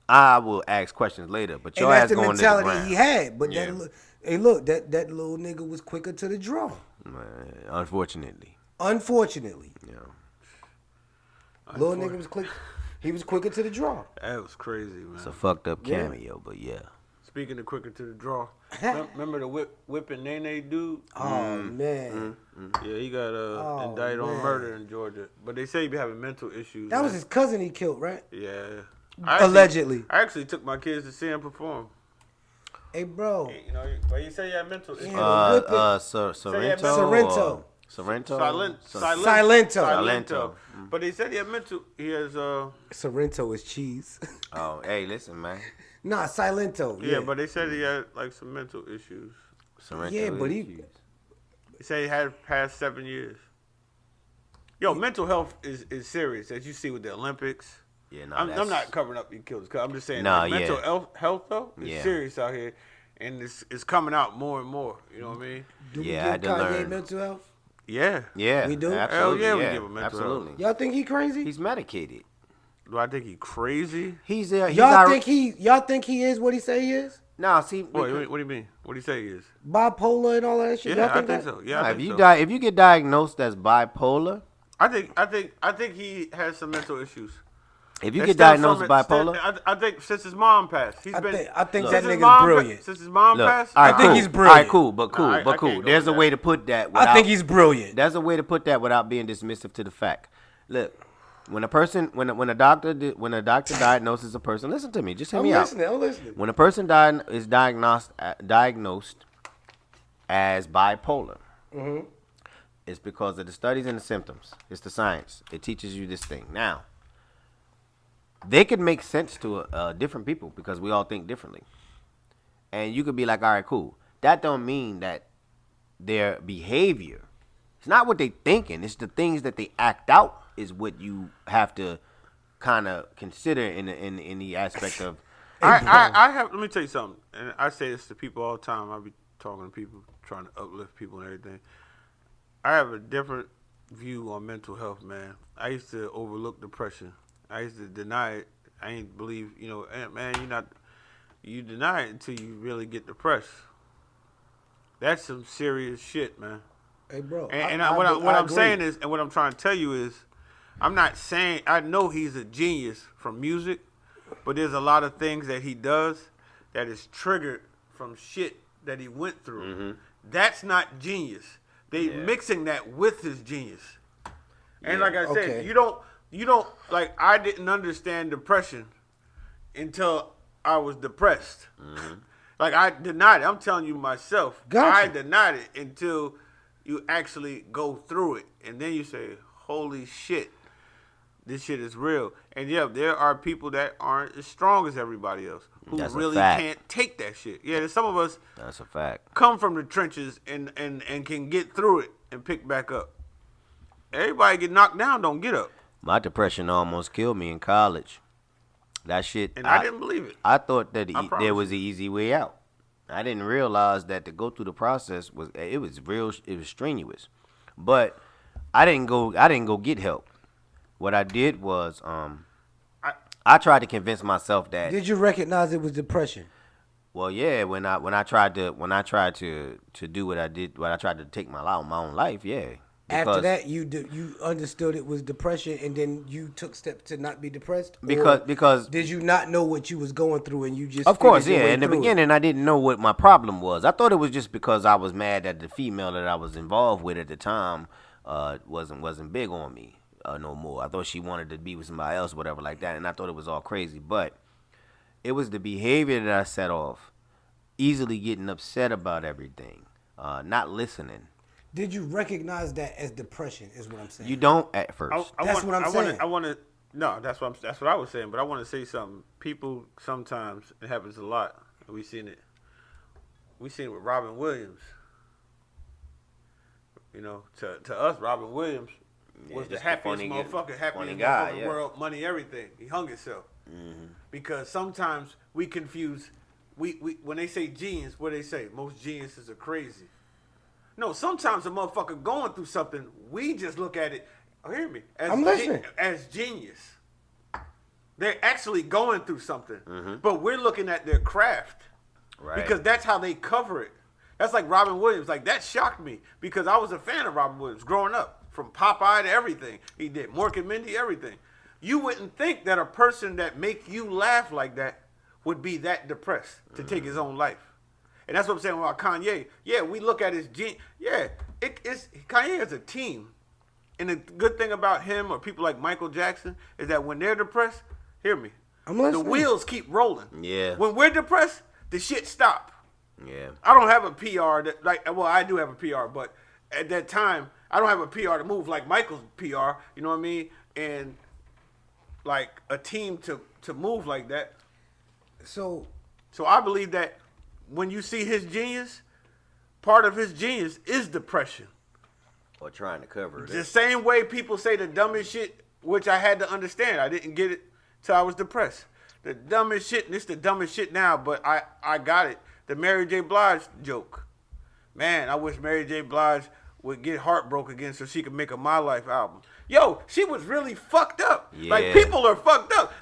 B: I will ask questions later, but your
A: And
B: ass
A: that's the
B: going
A: mentality
B: to the ground.
A: he had. But
B: Yeah.
A: that little nigga was quicker to the draw.
B: Unfortunately,
A: Unfortunately.
B: yeah.
A: Little nigga was quick. He was quicker to the draw.
C: That was crazy, man.
B: It's a fucked up
A: Yeah.
B: cameo, but yeah.
C: Speaking of quicker to the draw, remember the whipping Nene dude?
A: Oh man.
C: Yeah, he got indicted on
A: man.
C: murder in Georgia. But they say he be having mental issues.
A: That was
C: man.
A: his cousin he killed, right?
C: Yeah.
A: Allegedly.
C: I actually took my kids to see him perform.
A: Hey bro.
C: You know, but you say you have mental issues.
A: Sorrento.
B: Sorrento.
A: Silento.
C: But they said he has
A: Sorrento is cheese.
B: Oh, hey, listen, man.
A: Nah, Silento.
C: yeah, but they said he had like some mental issues.
B: Sorrento.
A: Yeah, but
B: is
A: he-
B: huge.
C: They say he had past 7 years. Yo, mental health is serious, as you see with the Olympics.
B: Yeah, no,
C: I'm not covering up your killers. I'm just saying,
B: Nah,
C: like, mental
B: yeah.
C: health though is
B: Yeah.
C: serious out here, and it's coming out more and more. You know what I mean?
A: Do we
B: Yeah, I had
A: give
B: to
A: Kanye
B: learn.
A: mental health?
C: Yeah.
B: Yeah,
A: We do?
B: Absolutely,
C: Hell yeah, we give him mental
B: absolutely.
A: Y'all think he crazy?
B: He's medicated.
C: Do I think he crazy?
B: He's
A: Y'all think he is what he say he is?
B: No, see,
C: What do you mean? What do you say he is?
A: Bipolar and all that shit.
C: Yeah,
A: Y'all
C: I think
A: that?
C: so. Yeah,
B: nah,
C: I
B: if
C: think
B: you
C: so.
B: if you get diagnosed as bipolar,
C: I think he has some mental issues.
B: if you
C: That
B: get
C: stems
B: diagnosed
C: from
B: bipolar,
C: I think since his mom passed,
A: I think
C: since
A: that
C: his
A: nigga's
C: mom
A: brilliant.
C: Since his mom
B: look,
C: passed,
B: all right,
A: I think
B: cool.
A: he's
B: All
A: brilliant.
B: right, cool, but cool,
C: Nah, I
B: but
C: can't
B: cool.
C: go
B: There's
C: with
B: a
C: that.
B: way to put that. Without,
A: I think he's brilliant.
B: There's a way to put that without being dismissive to the fact. Look, when a person, when a doctor diagnoses a person, listen to me, just hear me out.
A: I'm listening.
B: When a person is diagnosed as bipolar, it's because of the studies and the symptoms. It's the science. It teaches you this thing. Now, they could make sense to different people because we all think differently. And you could be like, all right, cool. That don't mean that their behavior, it's not what they thinking. It's the things that they act out is what you have to kind of consider in the aspect of.
C: I have. Let me tell you something, and I say this to people all the time. I be talking to people, trying to uplift people and everything. I have a different view on mental health, man. I used to overlook depression. I used to deny it. I ain't believe, man, you deny it until you really get depressed. That's some serious shit, man.
A: Hey, bro.
C: What I'm saying is, and what I'm trying to tell you is, I'm not saying, I know he's a genius from music, but there's a lot of things that he does that is triggered from shit that he went through.
B: Mm-hmm.
C: That's not genius. They mixing that with his genius. And like I said,
A: okay.
C: you don't like, I didn't understand depression until I was depressed.
B: Mm-hmm.
C: Like, I denied it. I'm telling you myself.
A: Gotcha.
C: I denied it until you actually go through it. And then you say, holy shit, this shit is real. And yeah, there are people that aren't as strong as everybody else who
B: That's a
C: really
B: fact.
C: can't take that shit. Yeah, there's some of us
B: That's a fact.
C: come from the trenches and can get through it and pick back up. Everybody get knocked down, don't get up.
B: My depression almost killed me in college. That shit.
C: And I didn't believe it.
B: I thought that
C: I promise
B: there was
C: you.
B: an easy way out. I didn't realize that to go through the process was strenuous. But I didn't go get help. What I did was I tried to convince myself that
A: Did you recognize it was depression?
B: well, yeah, when I tried to do what I did, when I tried to take my own life, yeah.
A: After that, you understood it was depression, and then you took steps to not be depressed.
B: Because
A: did you not know what you was going through, and you just
B: of course,
A: figured your
B: yeah.
A: way
B: In the
A: through it?
B: beginning, I didn't know what my problem was. I thought it was just because I was mad that the female that I was involved with at the time wasn't big on me no more. I thought she wanted to be with somebody else, whatever like that, and I thought it was all crazy. But it was the behavior that I set off, easily getting upset about everything, not listening.
A: Did you recognize that as depression? Is what I'm saying.
B: You don't at first.
A: That's what I'm saying.
C: No, that's what I was saying. But I want to say something. People sometimes, it happens a lot. We seen it with Robin Williams. To us, Robin Williams was the
B: just a
C: happiest
B: funny
C: motherfucker
B: guy,
C: in the
B: yeah.
C: world, money, everything. He hung himself because sometimes we confuse. We when they say genius, what they say? Most geniuses are crazy. No, sometimes a motherfucker going through something, we just look at it. Oh, hear me?
A: I'm listening.
C: As genius. They're actually going through something, but we're looking at their craft,
B: Right.
C: because that's how they cover it. That's like Robin Williams. Like, that shocked me because I was a fan of Robin Williams growing up, from Popeye to everything. He did Mork and Mindy, everything. You wouldn't think that a person that make you laugh like that would be that depressed to take his own life. And that's what I'm saying about Kanye. Yeah, we look at his gene. Yeah, it's Kanye is a team. And the good thing about him or people like Michael Jackson is that when they're depressed, hear me,
A: I'm
C: the
A: listening.
C: wheels keep rolling.
B: Yeah.
C: When we're depressed, the shit stop.
B: Yeah.
C: I don't have a PR I do have a PR, but at that time, I don't have a PR to move like Michael's PR, you know what I mean? And like a team to move like that.
A: So
C: So I believe that when you see his genius, part of his genius is depression.
B: Or trying to cover it.
C: The same way people say the dumbest shit, which I had to understand. I didn't get it till I was depressed. The dumbest shit, and it's the dumbest shit now, but I got it. the Mary J. Blige joke. Man, I wish Mary J. Blige would get heartbroken again so she could make a My Life album. Yo, she was really fucked up.
B: Yeah.
C: Like, people are fucked up.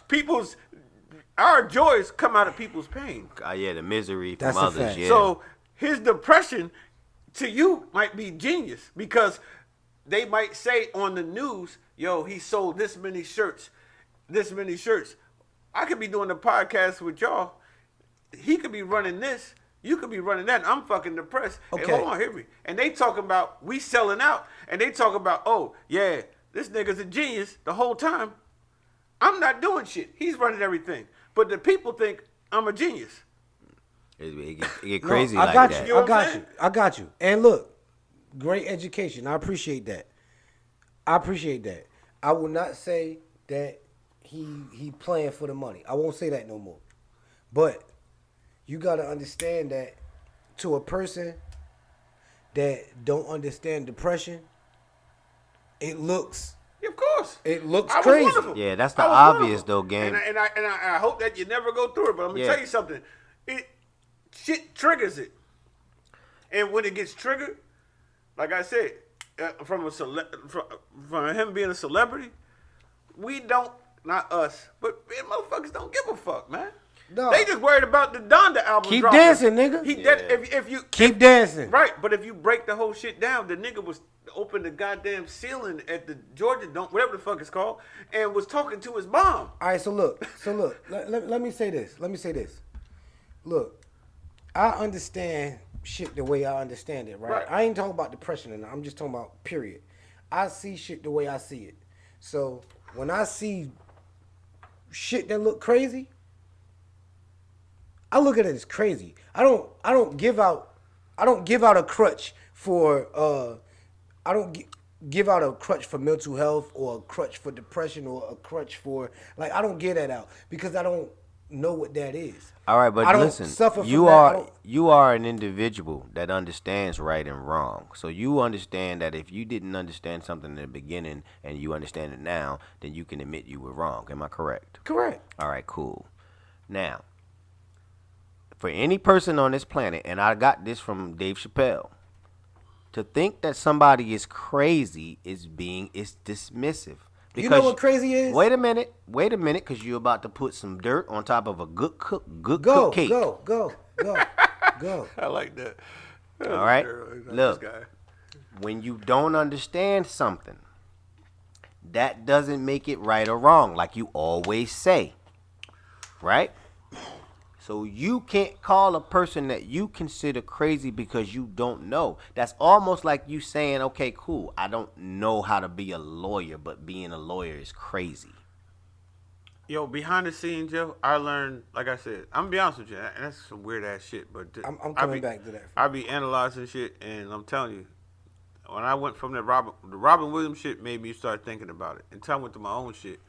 C: Our joys come out of people's pain.
B: Yeah, the misery from
A: That's a
B: others.
A: fact.
B: Yeah.
C: So his depression to you might be genius because they might say on the news, yo, he sold this many shirts. I could be doing a podcast with y'all. He could be running this. You could be running that. And I'm fucking depressed.
A: Okay.
C: Hey, hold on, hear me. And they talking about we selling out. And they talking about, oh, yeah, this nigga's a genius the whole time. I'm not doing shit. He's running everything. But the people think I'm a genius.
B: It get crazy
A: No, I
B: like
A: got
B: that.
A: you. I got you. And look, great education. I appreciate that. I will not say that he playing for the money. I won't say that no more. But you got to understand that to a person that don't understand depression, it looks
C: Of course.
A: It looks
C: I was
A: crazy.
C: one of them.
B: Yeah, that's the
C: I was one of
B: obvious,
C: them.
B: though, gang.
C: And I hope that you never go through it. But I'm gonna
B: Yeah.
C: tell you something. Shit triggers it, and when it gets triggered, like I said, from him being a celebrity, we don't, not us, but motherfuckers don't give a fuck, man.
A: No.
C: They just worried about the Donda album.
A: Keep
C: dropping.
A: dancing, nigga.
C: If you
A: Keep dancing.
C: right, but if you break the whole shit down, the nigga was open the goddamn ceiling at the Georgia Dome, whatever the fuck it's called, and was talking to his mom.
A: All right, so look. Let me say this. Look, I understand shit the way I understand it, right?
C: Right.
A: I ain't talking about depression, and I'm just talking about period. I see shit the way I see it. So when I see shit that look crazy, I look at it as crazy. I don't give out a crutch for give out a crutch for mental health or a crutch for depression or a crutch for, like, I don't give that out because I don't know what that is.
B: All right, but
A: I don't
B: listen,
A: suffer from
B: you
A: that. I
B: are
A: don't-
B: you are an individual that understands right and wrong. So you understand that if you didn't understand something in the beginning and you understand it now, then you can admit you were wrong. Am I correct?
A: Correct.
B: All right, cool. Now, for any person on this planet, and I got this from Dave Chappelle, to think that somebody is crazy is dismissive.
A: You know what crazy is?
B: Wait a minute, because you're about to put some dirt on top of a good cook cake.
A: Go.
C: I like that.
B: All right,
C: This
B: look,
C: guy.
B: when you don't understand something, that doesn't make it right or wrong, like you always say, right? So you can't call a person that you consider crazy because you don't know. That's almost like you saying, okay, cool, I don't know how to be a lawyer, but being a lawyer is crazy.
C: Yo, behind the scenes, yo, I learned, like I said, I'm gonna be honest with you, and that's some weird ass shit, but
A: I'm coming back to that.
C: I be analyzing shit, and I'm telling you, when I went from the Robin Williams shit made me start thinking about it, until I went to my own shit.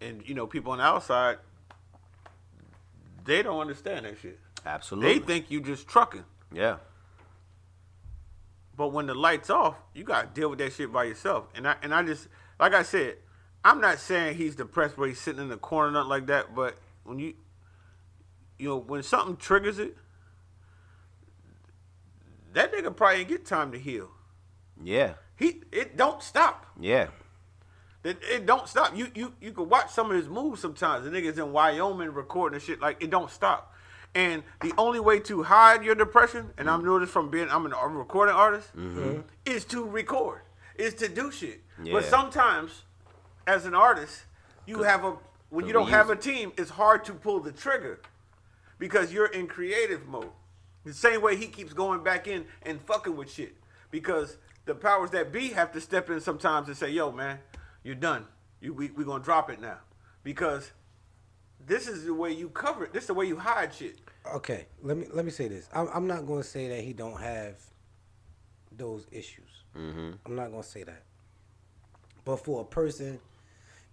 C: And, you know, people on the outside, they don't understand that shit.
B: Absolutely.
C: They think you just trucking.
B: Yeah.
C: But when the light's off, you gotta deal with that shit by yourself. And I just, like I said, I'm not saying he's depressed where he's sitting in the corner or nothing like that. But when you know, when something triggers it, that nigga probably ain't get time to heal.
B: Yeah.
C: It don't stop.
B: Yeah.
C: It don't stop. You can watch some of his moves sometimes. The niggas in Wyoming recording and shit, like, it don't stop. And the only way to hide your depression, and I'm doing this from I'm a recording artist, is to record, is to do shit.
B: Yeah.
C: But sometimes, as an artist, when you don't have a team, it's hard to pull the trigger because you're in creative mode. The same way he keeps going back in and fucking with shit because the powers that be have to step in sometimes and say, yo, man, you're done. We gonna drop it now because this is the way you cover it. This is the way you hide shit.
A: Okay, let me say this. I'm not going to say that he don't have those issues. I'm not going to say that. But for a person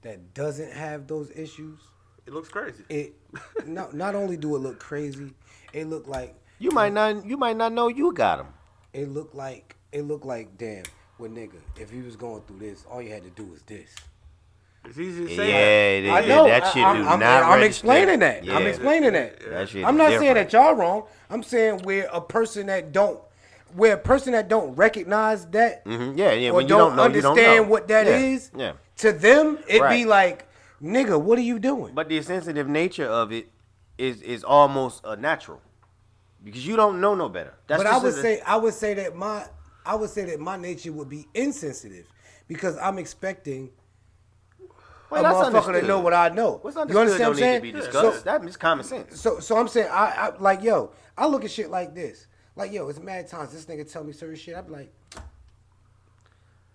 A: that doesn't have those issues,
C: It looks crazy.
A: it not only do it look crazy, it look like
B: You might not know you got him.
A: it look like damn, well, nigga, if you was going through this, all you had to do was this.
C: It's easy to say
B: Yeah,
A: I know.
B: that shit do not
A: I'm
B: register.
A: explaining that.
B: Yeah.
A: I'm explaining that.
B: That shit
A: I'm
B: is
A: not saying
B: different.
A: that y'all wrong. I'm saying where a person that don't recognize that
B: Yeah.
A: or
B: When you
A: don't
B: don't know, you don't
A: understand
B: know.
A: what that is,
B: Yeah.
A: to them it be
B: Right.
A: like, nigga, what are you doing?
B: But the sensitive nature of it is almost natural because you don't know no better. That's
A: But
B: just
A: I would say that my nature would be insensitive because I'm expecting
B: well,
A: a
B: that's
A: motherfucker
B: understood.
A: to know what I know.
B: What's
A: You
B: understood
A: understand what
B: don't
A: I'm
B: need to be
A: saying?
B: discussed. That is common sense.
A: So I'm saying I like, yo, I look at shit like this. Like, yo, it's mad times this nigga tell me certain shit. I be like,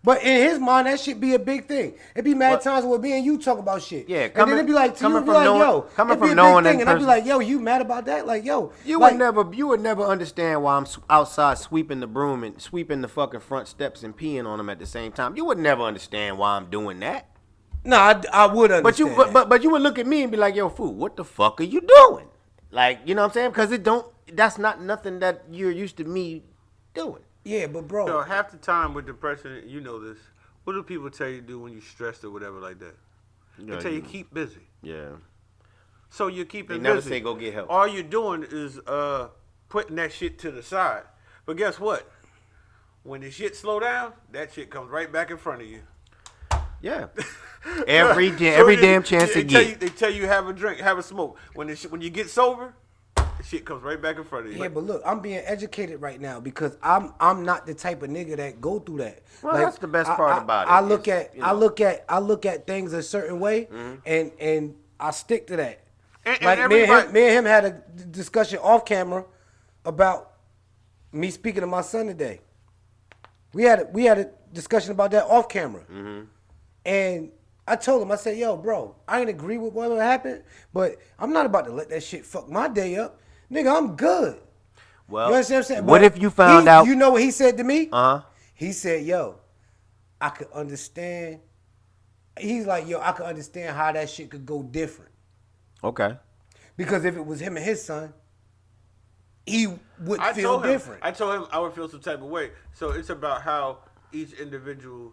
A: but in his mind, that shit be a big thing. It be mad times where me and you talk about shit.
B: Yeah,
A: and then it be like, to you, it be like, yo,
B: coming
A: it be
B: from
A: a
B: knowing
A: big
B: that
A: thing. And I be
B: person-
A: like, yo, you mad about that? Like, yo.
B: You
A: like,
B: would never understand why I'm outside sweeping the broom and sweeping the fucking front steps and peeing on them at the same time. You would never understand why I'm doing that.
A: No, I would understand.
B: But you would look at me and be like, yo, fool, what the fuck are you doing? Like, you know what I'm saying? Because that's not nothing that you're used to me doing.
A: Yeah, but bro.
C: So half the time with depression, you know this. What do people tell you to do when you're stressed or whatever like that? They tell you keep busy.
B: Yeah.
C: So you're keeping busy.
B: They never say go get help.
C: All you're doing is putting that shit to the side. But guess what? When the shit slow down, that shit comes right back in front of you.
B: Yeah. Every damn chance they get.
C: They tell you have a drink, have a smoke. When you get sober, the shit comes right back in front of you.
A: Yeah, but look, I'm being educated right now because I'm not the type of nigga that go through that.
B: Well, that's the best part about it.
A: I look at things a certain way, and I stick to that.
C: And
A: me and him had a discussion off camera about me speaking to my son today. We had a discussion about that off camera, and I told him, I said, yo, bro, I ain't agree with what happened, but I'm not about to let that shit fuck my day up. Nigga, I'm good.
B: Well,
A: you understand what I'm saying?
B: What
A: But
B: if you found out?
A: You know what he said to me?
B: Uh-huh.
A: He said, yo, I could understand. He's like, yo, I could understand how that shit could go different.
B: Okay.
A: Because if it was him and his son, he would
C: I
A: feel
C: told him,
A: different.
C: I told him I would feel some type of way. So it's about how each individual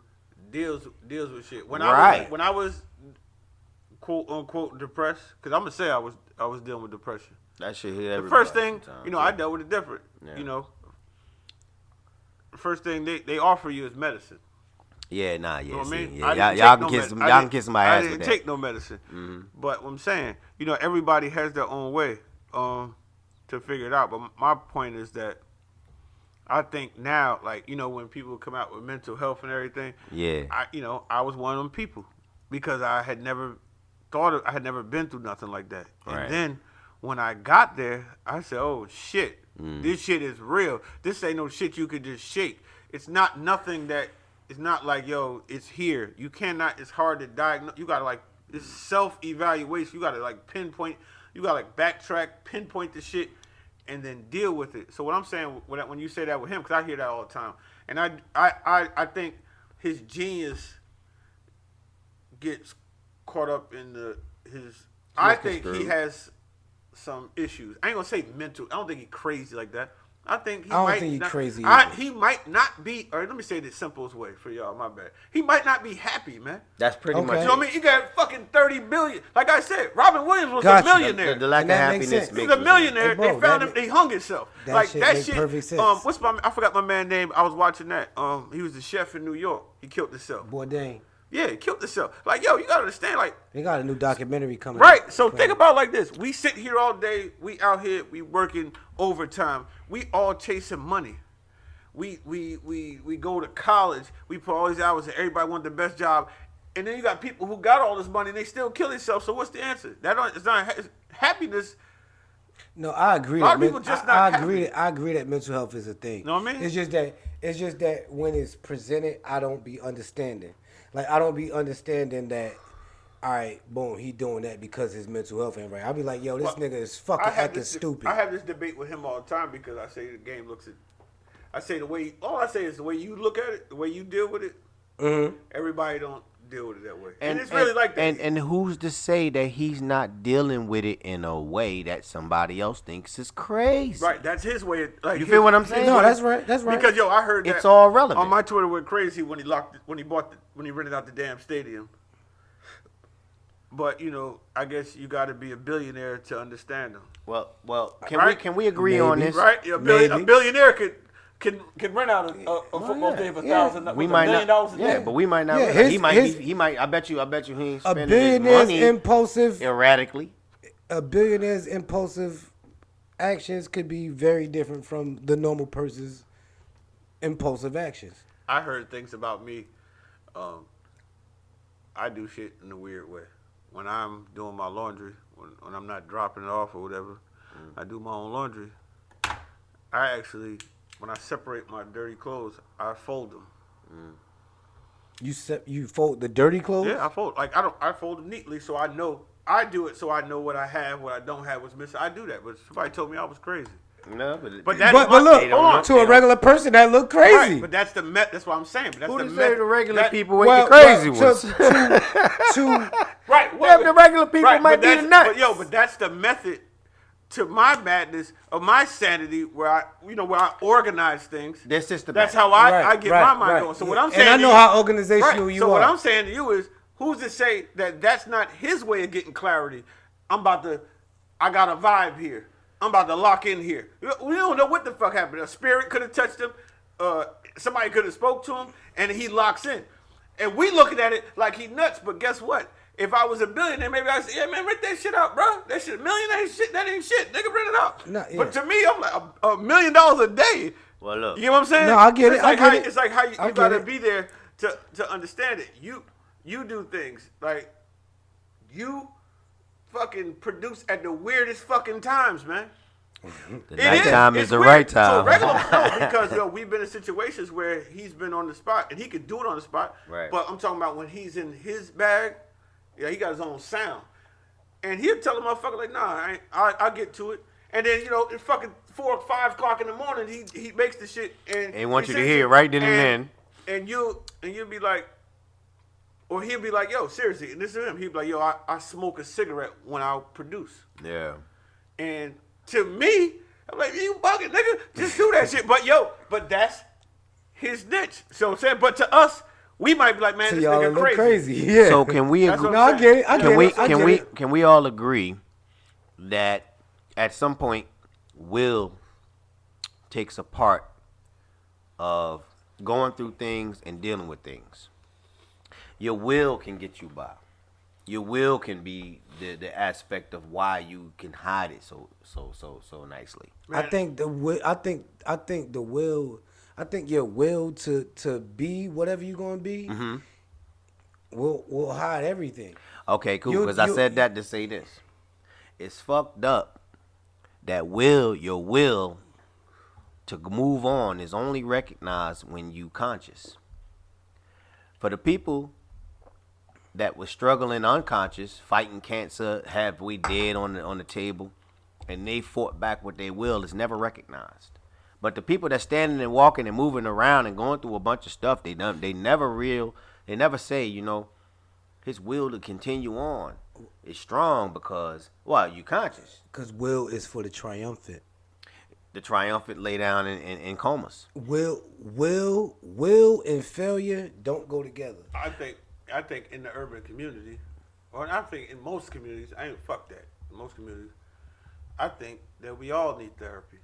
C: deals with shit. When I was quote unquote depressed, because I'm gonna say I was dealing with depression.
B: That shit hit
C: The first thing,
B: sometimes.
C: I dealt with it different.
B: Yeah.
C: The first thing they offer you is medicine.
B: Yeah, nah, yeah.
C: You know what I mean?
B: Yeah, y'all can kiss some. Y'all can kiss my ass
C: I
B: with
C: didn't
B: that.
C: take no medicine. But what I'm saying, everybody has their own way to figure it out. But my point is that I think now, like, when people come out with mental health and everything,
B: Yeah.
C: I was one of them people because I had never been through nothing like that.
B: Right.
C: And then when I got there, I said, oh shit, this shit is real. This ain't no shit you could just shake. It's not nothing that. It's not like, yo, it's here. You cannot, it's hard to diagnose. You got to, like, it's self-evaluation. You got to, like, pinpoint. You got to, like, backtrack, pinpoint the shit, and then deal with it. So what I'm saying, when you say that with him, because I hear that all the time, and I think his genius gets caught up in I think he has some issues. I ain't going to say mental. I don't think he's crazy like that. I think he might
A: think he's
C: not,
A: crazy either.
C: He might not be, or let me say it the simplest way for y'all, my bad. He might not be happy, man.
B: That's pretty much
A: Okay.
C: You know what I mean? You got fucking 30 billion. Like I said, Robin Williams was
A: Gotcha.
C: a millionaire.
B: The lack of
A: And that makes
B: happiness
A: sense.
C: He
B: makes
C: was a millionaire.
A: Hey, bro,
C: they found
A: that
C: him. He hung himself.
A: that
C: Like
A: shit
C: that
A: make
C: shit.
A: perfect sense.
C: I forgot my man's name. I was watching that. He was the chef in New York. He killed himself.
A: Bourdain.
C: Yeah, he killed himself. Like, yo, you gotta understand. Like,
A: They got a new documentary coming
C: right.
A: out.
C: So think about it like this. We sit here all day. We out here. We working overtime. We all chasing money. We go to college. We put all these hours in. Everybody want the best job. And then you got people who got all this money and they still kill themselves. So what's the answer? It's not happiness.
A: No, I agree.
C: A lot of
A: that
C: people just
A: I
C: not
A: agree.
C: happy.
A: I agree that mental health is a thing.
C: Know what I mean?
A: It's just that when it's presented, I don't be understanding. Like, I don't be understanding that. All right, boom, he doing that because his mental health ain't right. I be like, yo, this nigga is fucking acting stupid.
C: I have this debate with him all the time because I say the game looks at. I say all I say is the way you look at it, the way you deal with it. Everybody don't deal with it that way, and it's really like that.
B: And who's to say that he's not dealing with it in a way that somebody else thinks is crazy?
C: Right, that's his way. Like,
B: You feel what I'm saying?
A: No, that's right. That's right.
C: Because I heard that
B: It's all relevant.
C: on my Twitter went crazy when he rented out the damn stadium. But I guess you got to be a billionaire to understand them.
B: Well,
C: Right?
B: can we agree on
A: Maybe.
B: this?
C: Right? A billionaire can rent out a football game for $1,000.
B: We
C: $1
B: might
C: million
B: not.
C: a
B: Yeah,
C: day.
B: but we might not.
A: Yeah,
B: realize. He might. I bet you. He ain't
A: A
B: spending his
A: billionaire's
B: money
A: impulsive.
B: erratically.
A: A billionaire's impulsive actions could be very different from the normal person's impulsive actions.
C: I heard things about me. I do shit in a weird way. When I'm doing my laundry, when I'm not dropping it off or whatever, I do my own laundry. I actually, when I separate my dirty clothes, I fold them.
A: You fold the dirty clothes?
C: Yeah, I fold. I fold them neatly so I know. I do it so I know what I have, what I don't have, what's missing. I do that, but somebody told me I was crazy.
B: No,
C: But that's
A: But
C: my,
A: look,
C: hold on.
A: to a regular person, that look crazy.
C: Right, but that's that's what I'm saying. But that's
B: Who
C: the
B: to say the regular
C: that-
B: people ain't the crazy ones?
C: Right.
B: Yeah, the regular people might
C: but
B: be
C: that's-
B: the nuts.
C: But that's the method to my madness, of my sanity, where I organize things.
B: They're systematic.
C: That's how I get my mind going. So what I'm saying,
A: and I know how organizational
C: right.
A: you
C: So
A: are.
C: what I'm saying to you is, who's to say that that's not his way of getting clarity? I got a vibe here. I'm about to lock in here. We don't know what the fuck happened. A spirit could have touched him. Somebody could have spoke to him, and he locks in. And we looking at it like he nuts. But guess what? If I was a billionaire, maybe I'd say, yeah, man, rent that shit out, bro. That shit, $1 million ain't shit. That ain't shit. Nigga, rent it out.
A: No, yeah.
C: But to me, I'm like, $1 million a day.
B: Well, look.
C: You know what I'm saying?
A: No, I get it.
C: It's like
A: I get it.
C: It's like how you
A: I get
C: gotta
A: it.
C: be there to understand it. You do things like you fucking produce at the weirdest fucking times, man.
B: The
C: It
B: nighttime is
C: It's
B: the
C: weird.
B: right
C: So
B: time.
C: because we've been in situations where he's been on the spot and he could do it on the spot.
B: Right.
C: But I'm talking about when he's in his bag. Yeah, he got his own sound, and he'll tell the motherfucker like, "Nah, I'll get to it." And then it's fucking 4 or 5 o'clock in the morning. He makes the shit and
B: He wants you to
C: sends
B: hear it right then and then.
C: And you'll be like, or he'll be like, "Yo, seriously," and this is him. He'll be like, "Yo, I smoke a cigarette when I produce."
B: Yeah.
C: And to me, I'm like, you bugging, nigga. Just do that shit. But that's his niche. So I'm saying, but to us, we might be like, man,
A: So
C: this
A: y'all
C: nigga
A: look
C: crazy.
A: Yeah.
B: So can we
C: That's
B: agree?
C: what
A: No, I get it. I
B: Can
A: get
B: we
A: it.
B: can we all agree that at some point will takes a part of going through things and dealing with things. Your will can get you by. Your will can be the aspect of why you can hide it so nicely.
A: I think the will. I think your will to be whatever you're gonna be will hide everything.
B: Okay, cool. Because I said that to say this. It's fucked up that your will to move on is only recognized when you conscious. For the people that was struggling unconscious, fighting cancer, halfway dead on the table, and they fought back with their will, is never recognized. But the people that standing and walking and moving around and going through a bunch of stuff, they never say, his will to continue on is strong because, you conscious.
A: Because will is for the triumphant.
B: The triumphant lay down in comas.
A: Will and failure don't go together.
C: I think in the urban community, or I think in most communities, fuck that. In most communities, I think that we all need therapy.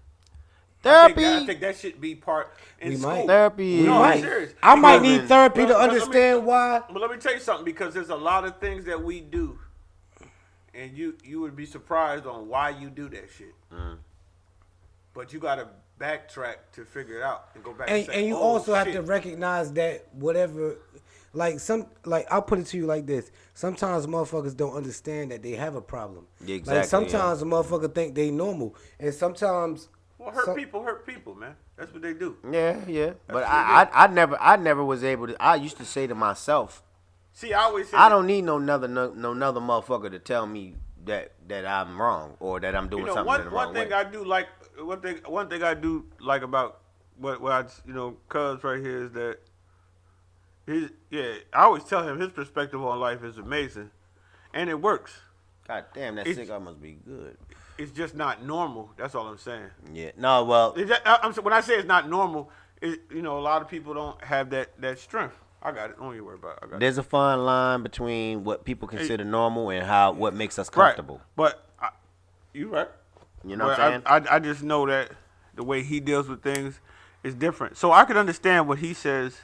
B: Therapy.
C: I think that should be part in
A: We
C: school.
A: might.
B: Therapy.
A: We
C: No, I'm
A: might.
C: serious.
A: I might
C: Because-
A: need therapy to
C: But let me-
A: understand why.
C: But let me tell you something, because there's a lot of things that we do, and you would be surprised on why you do that shit. But you got to backtrack to figure it out and go back. And, say,
A: And you
C: oh,
A: also have
C: shit.
A: to recognize that whatever, I'll put it to you like this. Sometimes motherfuckers don't understand that they have a problem.
B: Yeah, exactly,
A: Like sometimes a motherfucker think they normal, and sometimes
C: hurt people, man. That's what they do.
B: Yeah. But
C: what
B: I never was able to. I used to say to myself,
C: See, I always say
B: I don't need no another motherfucker to tell me that I'm wrong or that I'm doing something the wrong way.
C: One thing I do like about what I cuz right here is that I always tell him his perspective on life is amazing, and it works.
B: God damn, that cigar must be good.
C: It's just not normal. That's all I'm saying.
B: Yeah. No, well,
C: When I say it's not normal, a lot of people don't have that strength. I got it. Don't you worry about it. I got it.
B: There's a fine line between what people consider normal and what makes us comfortable.
C: Right. But you right.
B: You know what I'm saying?
C: I just know that the way he deals with things is different. So I could understand what he says,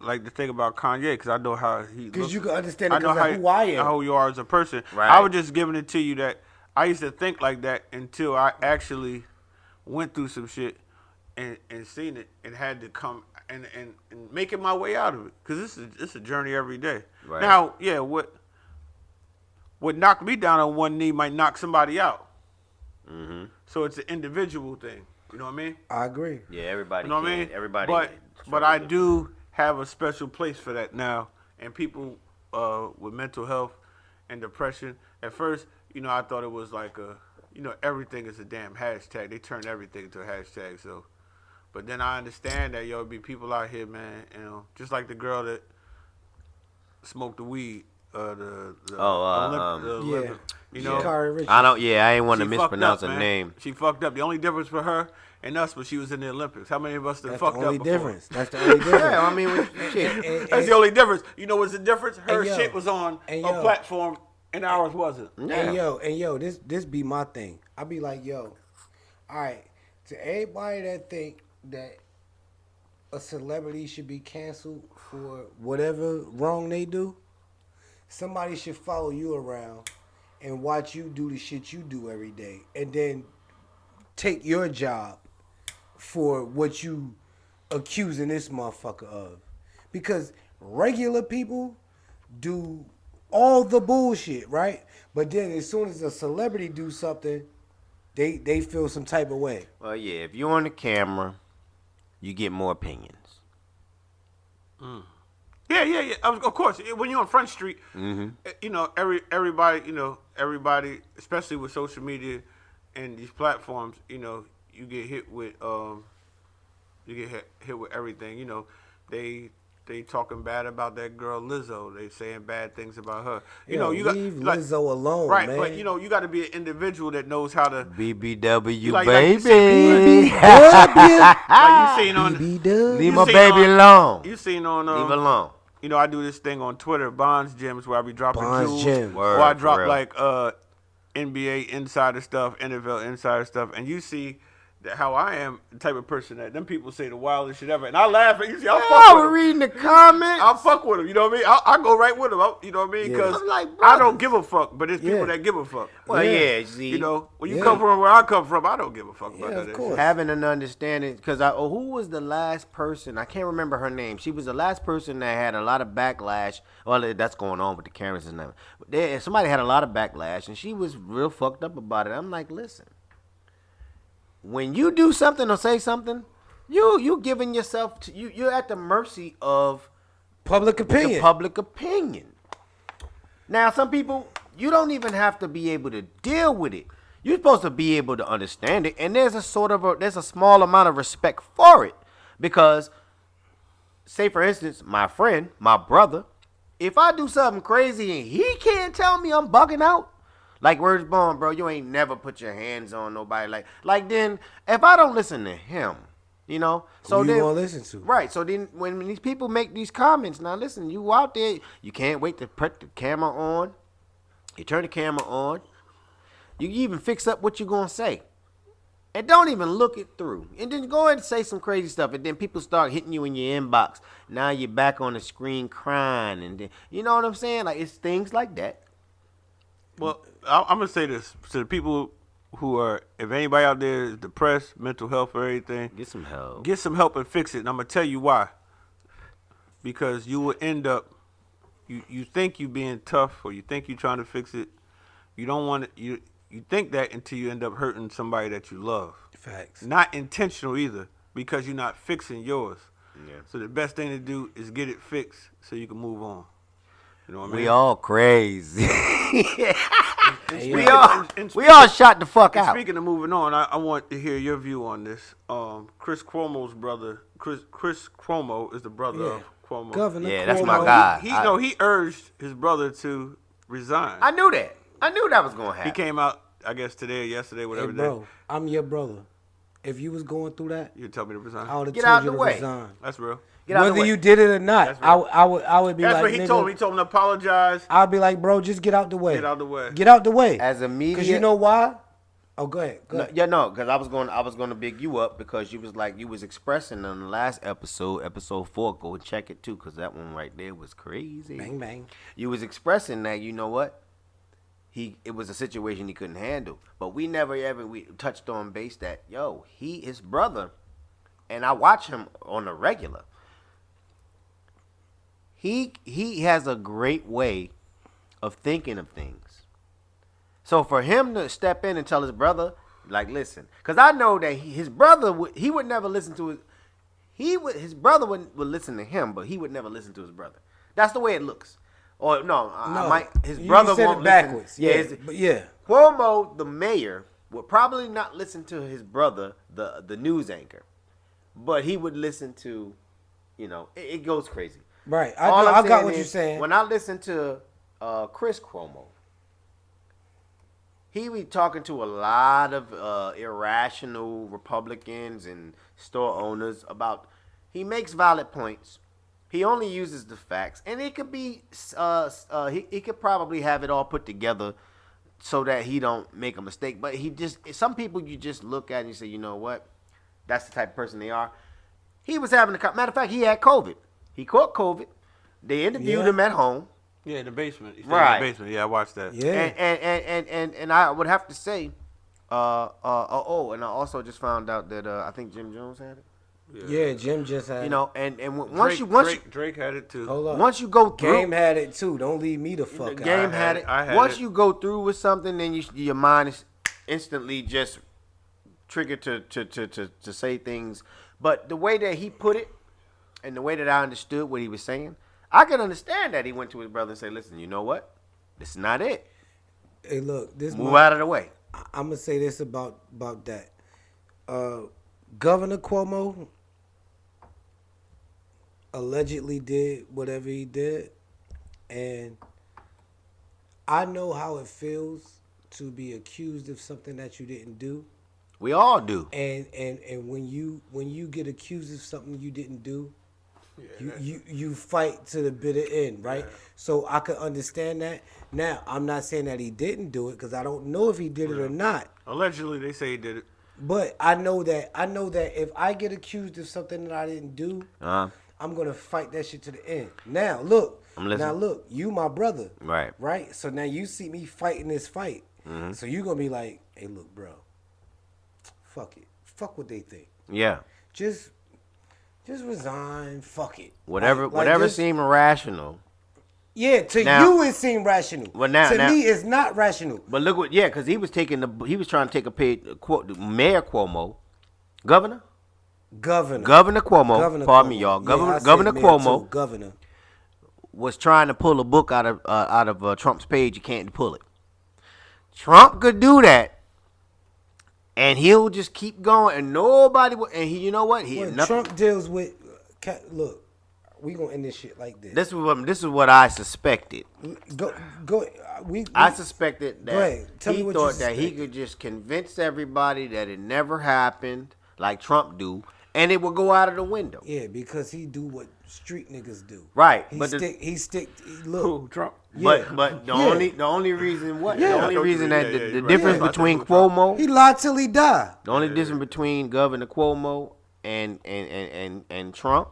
C: like the thing about Kanye, because I know how he looks.
A: Because you can understand it because of who I am.
C: How you are as a person.
B: Right.
C: I was just giving it to you that I used to think like that until I actually went through some shit and seen it and had to come and making my way out of it. Because it's a journey every day.
B: Right.
C: Now, yeah, what knocked me down on one knee might knock somebody out. Mm-hmm. So it's an individual thing. You know what I mean?
A: I agree.
B: Yeah, everybody.
C: You know what I mean?
B: Everybody.
C: But I do have a special place for that now. And people with mental health and depression. At first, I thought it was like everything is a damn hashtag. They turned everything into a hashtag. So, but then I understand that it be people out here, man. Just like the girl that smoked the weed. Olympic,
B: I don't. Yeah, I ain't want to
C: she
B: mispronounce
C: fucked up,
B: her
C: man.
B: name.
C: She fucked up. The only difference for her and us was she was in the Olympics. How many of us that fucked up before?
A: That's the only difference.
B: Yeah, I mean, shit.
C: That's the only difference. You know what's the difference? Her
A: yo,
C: shit was on a platform and ours wasn't.
A: Yeah. And yo, this be my thing. I be like, yo, all right, to everybody that think that a celebrity should be canceled for whatever wrong they do, somebody should follow you around and watch you do the shit you do every day, and then take your job for what you accusing this motherfucker of. Because regular people do all the bullshit, right? But then as soon as a celebrity do something, they feel some type of way.
B: Well, yeah, if you're on the camera, you get more opinions.
C: Yeah. Of course, when you're on Front Street, everybody, especially with social media and these platforms, you get hit with everything. They talking bad about that girl Lizzo. They saying bad things about her. You
A: leave Lizzo alone,
C: right?
A: man.
C: But you got to be an individual that knows how to
B: BBW,
C: like
B: baby.
C: like you seen on
B: Leave my baby alone.
C: You seen on
B: Leave alone.
C: I do this thing on Twitter, Bondz Gyms, where I be dropping jewels,
A: Gym.
C: or I drop like NBA insider stuff, NFL insider stuff, and you see that how I am the type of person that them people say the wildest shit ever, and I laugh at you. See,
B: I was reading the comments.
C: I'll fuck with them. You know what I mean? I go right with them. You know what I mean? Because I don't give a fuck, but it's people that give a fuck.
B: Well, yeah, see,
C: when you come from where I come from, I don't give a fuck about that.
A: Of course.
B: Having an understanding, because who was the last person? I can't remember her name. She was the last person that had a lot of backlash. Well, that's going on with the cameras and everything. But somebody had a lot of backlash, and she was real fucked up about it. I'm like, listen. When you do something or say something, you giving yourself you're at the mercy of
A: public opinion.
B: The public opinion. Now, some people you don't even have to be able to deal with it. You're supposed to be able to understand it, and there's a small amount of respect for it, because, say for instance, my friend, my brother, if I do something crazy and he can't tell me I'm bugging out. Like, words born, bro, you ain't never put your hands on nobody. Like then, if I don't listen to him, so
A: who
B: then,
A: you gonna listen to?
B: Right, so then when these people make these comments, now listen, you out there, you can't wait to put the camera on. You turn the camera on. You even fix up what you're gonna say. And don't even look it through. And then go ahead and say some crazy stuff. And then people start hitting you in your inbox. Now you're back on the screen crying. And then, you know what I'm saying? Like, it's things like that.
C: Well, I'm going to say this to the people who are, if anybody out there is depressed, mental health or anything.
B: Get some help.
C: Get some help and fix it. And I'm going to tell you why. Because you will end up, you think you being tough, or you think you trying to fix it. You don't want it, you think that until you end up hurting somebody that you love.
A: Facts.
C: Not intentional either, because you're not fixing yours.
B: Yeah.
C: So the best thing to do is get it fixed so you can move on. You know what I mean?
B: We all crazy.
C: And
B: we all shot the fuck out.
C: Speaking of moving on, I want to hear your view on this. Chris Cuomo's brother, Chris Cuomo is the brother of Cuomo.
A: Governor
B: Yeah,
A: Cuomo.
B: that's my guy.
C: He urged his brother to resign.
B: I knew that. I knew that was going to happen.
C: He came out, I guess, today or yesterday, whatever
A: Hey, bro, I'm your brother. If you was going through that,
C: you tell me to resign.
A: I would have
B: Get
A: told
B: out
A: you
B: the
A: to
B: way.
A: resign.
C: That's real.
B: Get out the
A: Whether
B: way.
A: you did it or not,
C: That's right.
A: I would be
C: That's
A: like,
C: what he
A: nigga,
C: told me. He told me to apologize.
A: I'd be like, bro, just get out the way.
C: Get out the way.
A: Get out the way.
B: As a media,
A: Because you know why? Oh, go ahead. Go
B: No,
A: ahead.
B: yeah, no, because I was going to big you up because you was expressing on the last episode 4. Go and check it too, because that one right there was crazy.
A: Bang, bang.
B: You was expressing that, you know what? It was a situation he couldn't handle, but we never ever touched on base that his brother, and I watch him on a regular. He has a great way of thinking of things. So for him to step in and tell his brother, like, listen, because I know that his brother would never listen to his brother would listen to him, but he would never listen to his brother. That's the way it looks. Or his brother
A: said
B: won't
A: it backwards.
B: Listen.
A: But yeah.
B: Cuomo, the mayor, would probably not listen to his brother, the news anchor, but he would listen to, it goes crazy.
A: Right.
B: All I'm
A: I got
B: saying
A: what
B: is,
A: you're saying.
B: When I listen to Chris Cuomo, he be talking to a lot of irrational Republicans and store owners about. He makes valid points. He only uses the facts, and it could be. He could probably have it all put together so that he don't make a mistake. But some people you just look at and you say, you know what, that's the type of person they are. He was having matter of fact, he had COVID. He caught COVID. They interviewed him at home.
C: Yeah, in the basement. He stayed
B: Right.
C: in the basement. Yeah, I watched that.
A: Yeah.
B: And I would have to say, and I also just found out that I think Jim Jones had it.
A: Yeah, Jim just had
C: Drake had it too.
A: Hold up.
B: once you go through,
A: Game had it too. Don't leave me the fuck out.
B: Game had it.
C: I had
B: Once
C: it.
B: you go through with something, then your mind is instantly just triggered to say things. But the way that he put it, and the way that I understood what he was saying, I could understand that he went to his brother and said, "Listen, you know what? This is not it.
A: Hey, look,
B: Move out of the way."
A: I'm gonna say this about that. Governor Cuomo allegedly did whatever he did, and I know how it feels to be accused of something that you didn't do.
B: We all do.
A: And when you get accused of something you didn't do, you fight to the bitter end, right? Yeah. So I could understand that. Now, I'm not saying that he didn't do it because I don't know if he did it or not.
C: Allegedly, they say he did it.
A: But I know that if I get accused of something that I didn't do, I'm gonna fight that shit to the end. Now look, you my brother, right? So now you see me fighting this fight, so you gonna be like, hey, look, bro, fuck it, fuck what they think.
B: Yeah.
A: Just resign. Fuck it.
B: Whatever seemed irrational.
A: Yeah, you it seemed rational.
B: Well, to
A: me, it's not rational.
B: But look what, because he was trying to take a page. Mayor Cuomo, Governor Cuomo. Pardon me, y'all. Governor Cuomo.
A: Governor
B: was trying to pull a book out of Trump's page. You can't pull it. Trump could do that, and he'll just keep going, and nobody will. And you know what?
A: Trump deals with. Look. We gonna end this shit like this.
B: This is what I suspected.
A: Go.
B: I suspected that
A: he
B: thought that he could just convince everybody that it never happened, like Trump do, and it would go out of the window.
A: Yeah, because he do what street niggas do.
B: Right.
A: Look,
C: Trump.
A: Yeah.
B: But the only reason that the difference between Cuomo,
A: he lied till he died.
B: The only difference between Governor Cuomo and Trump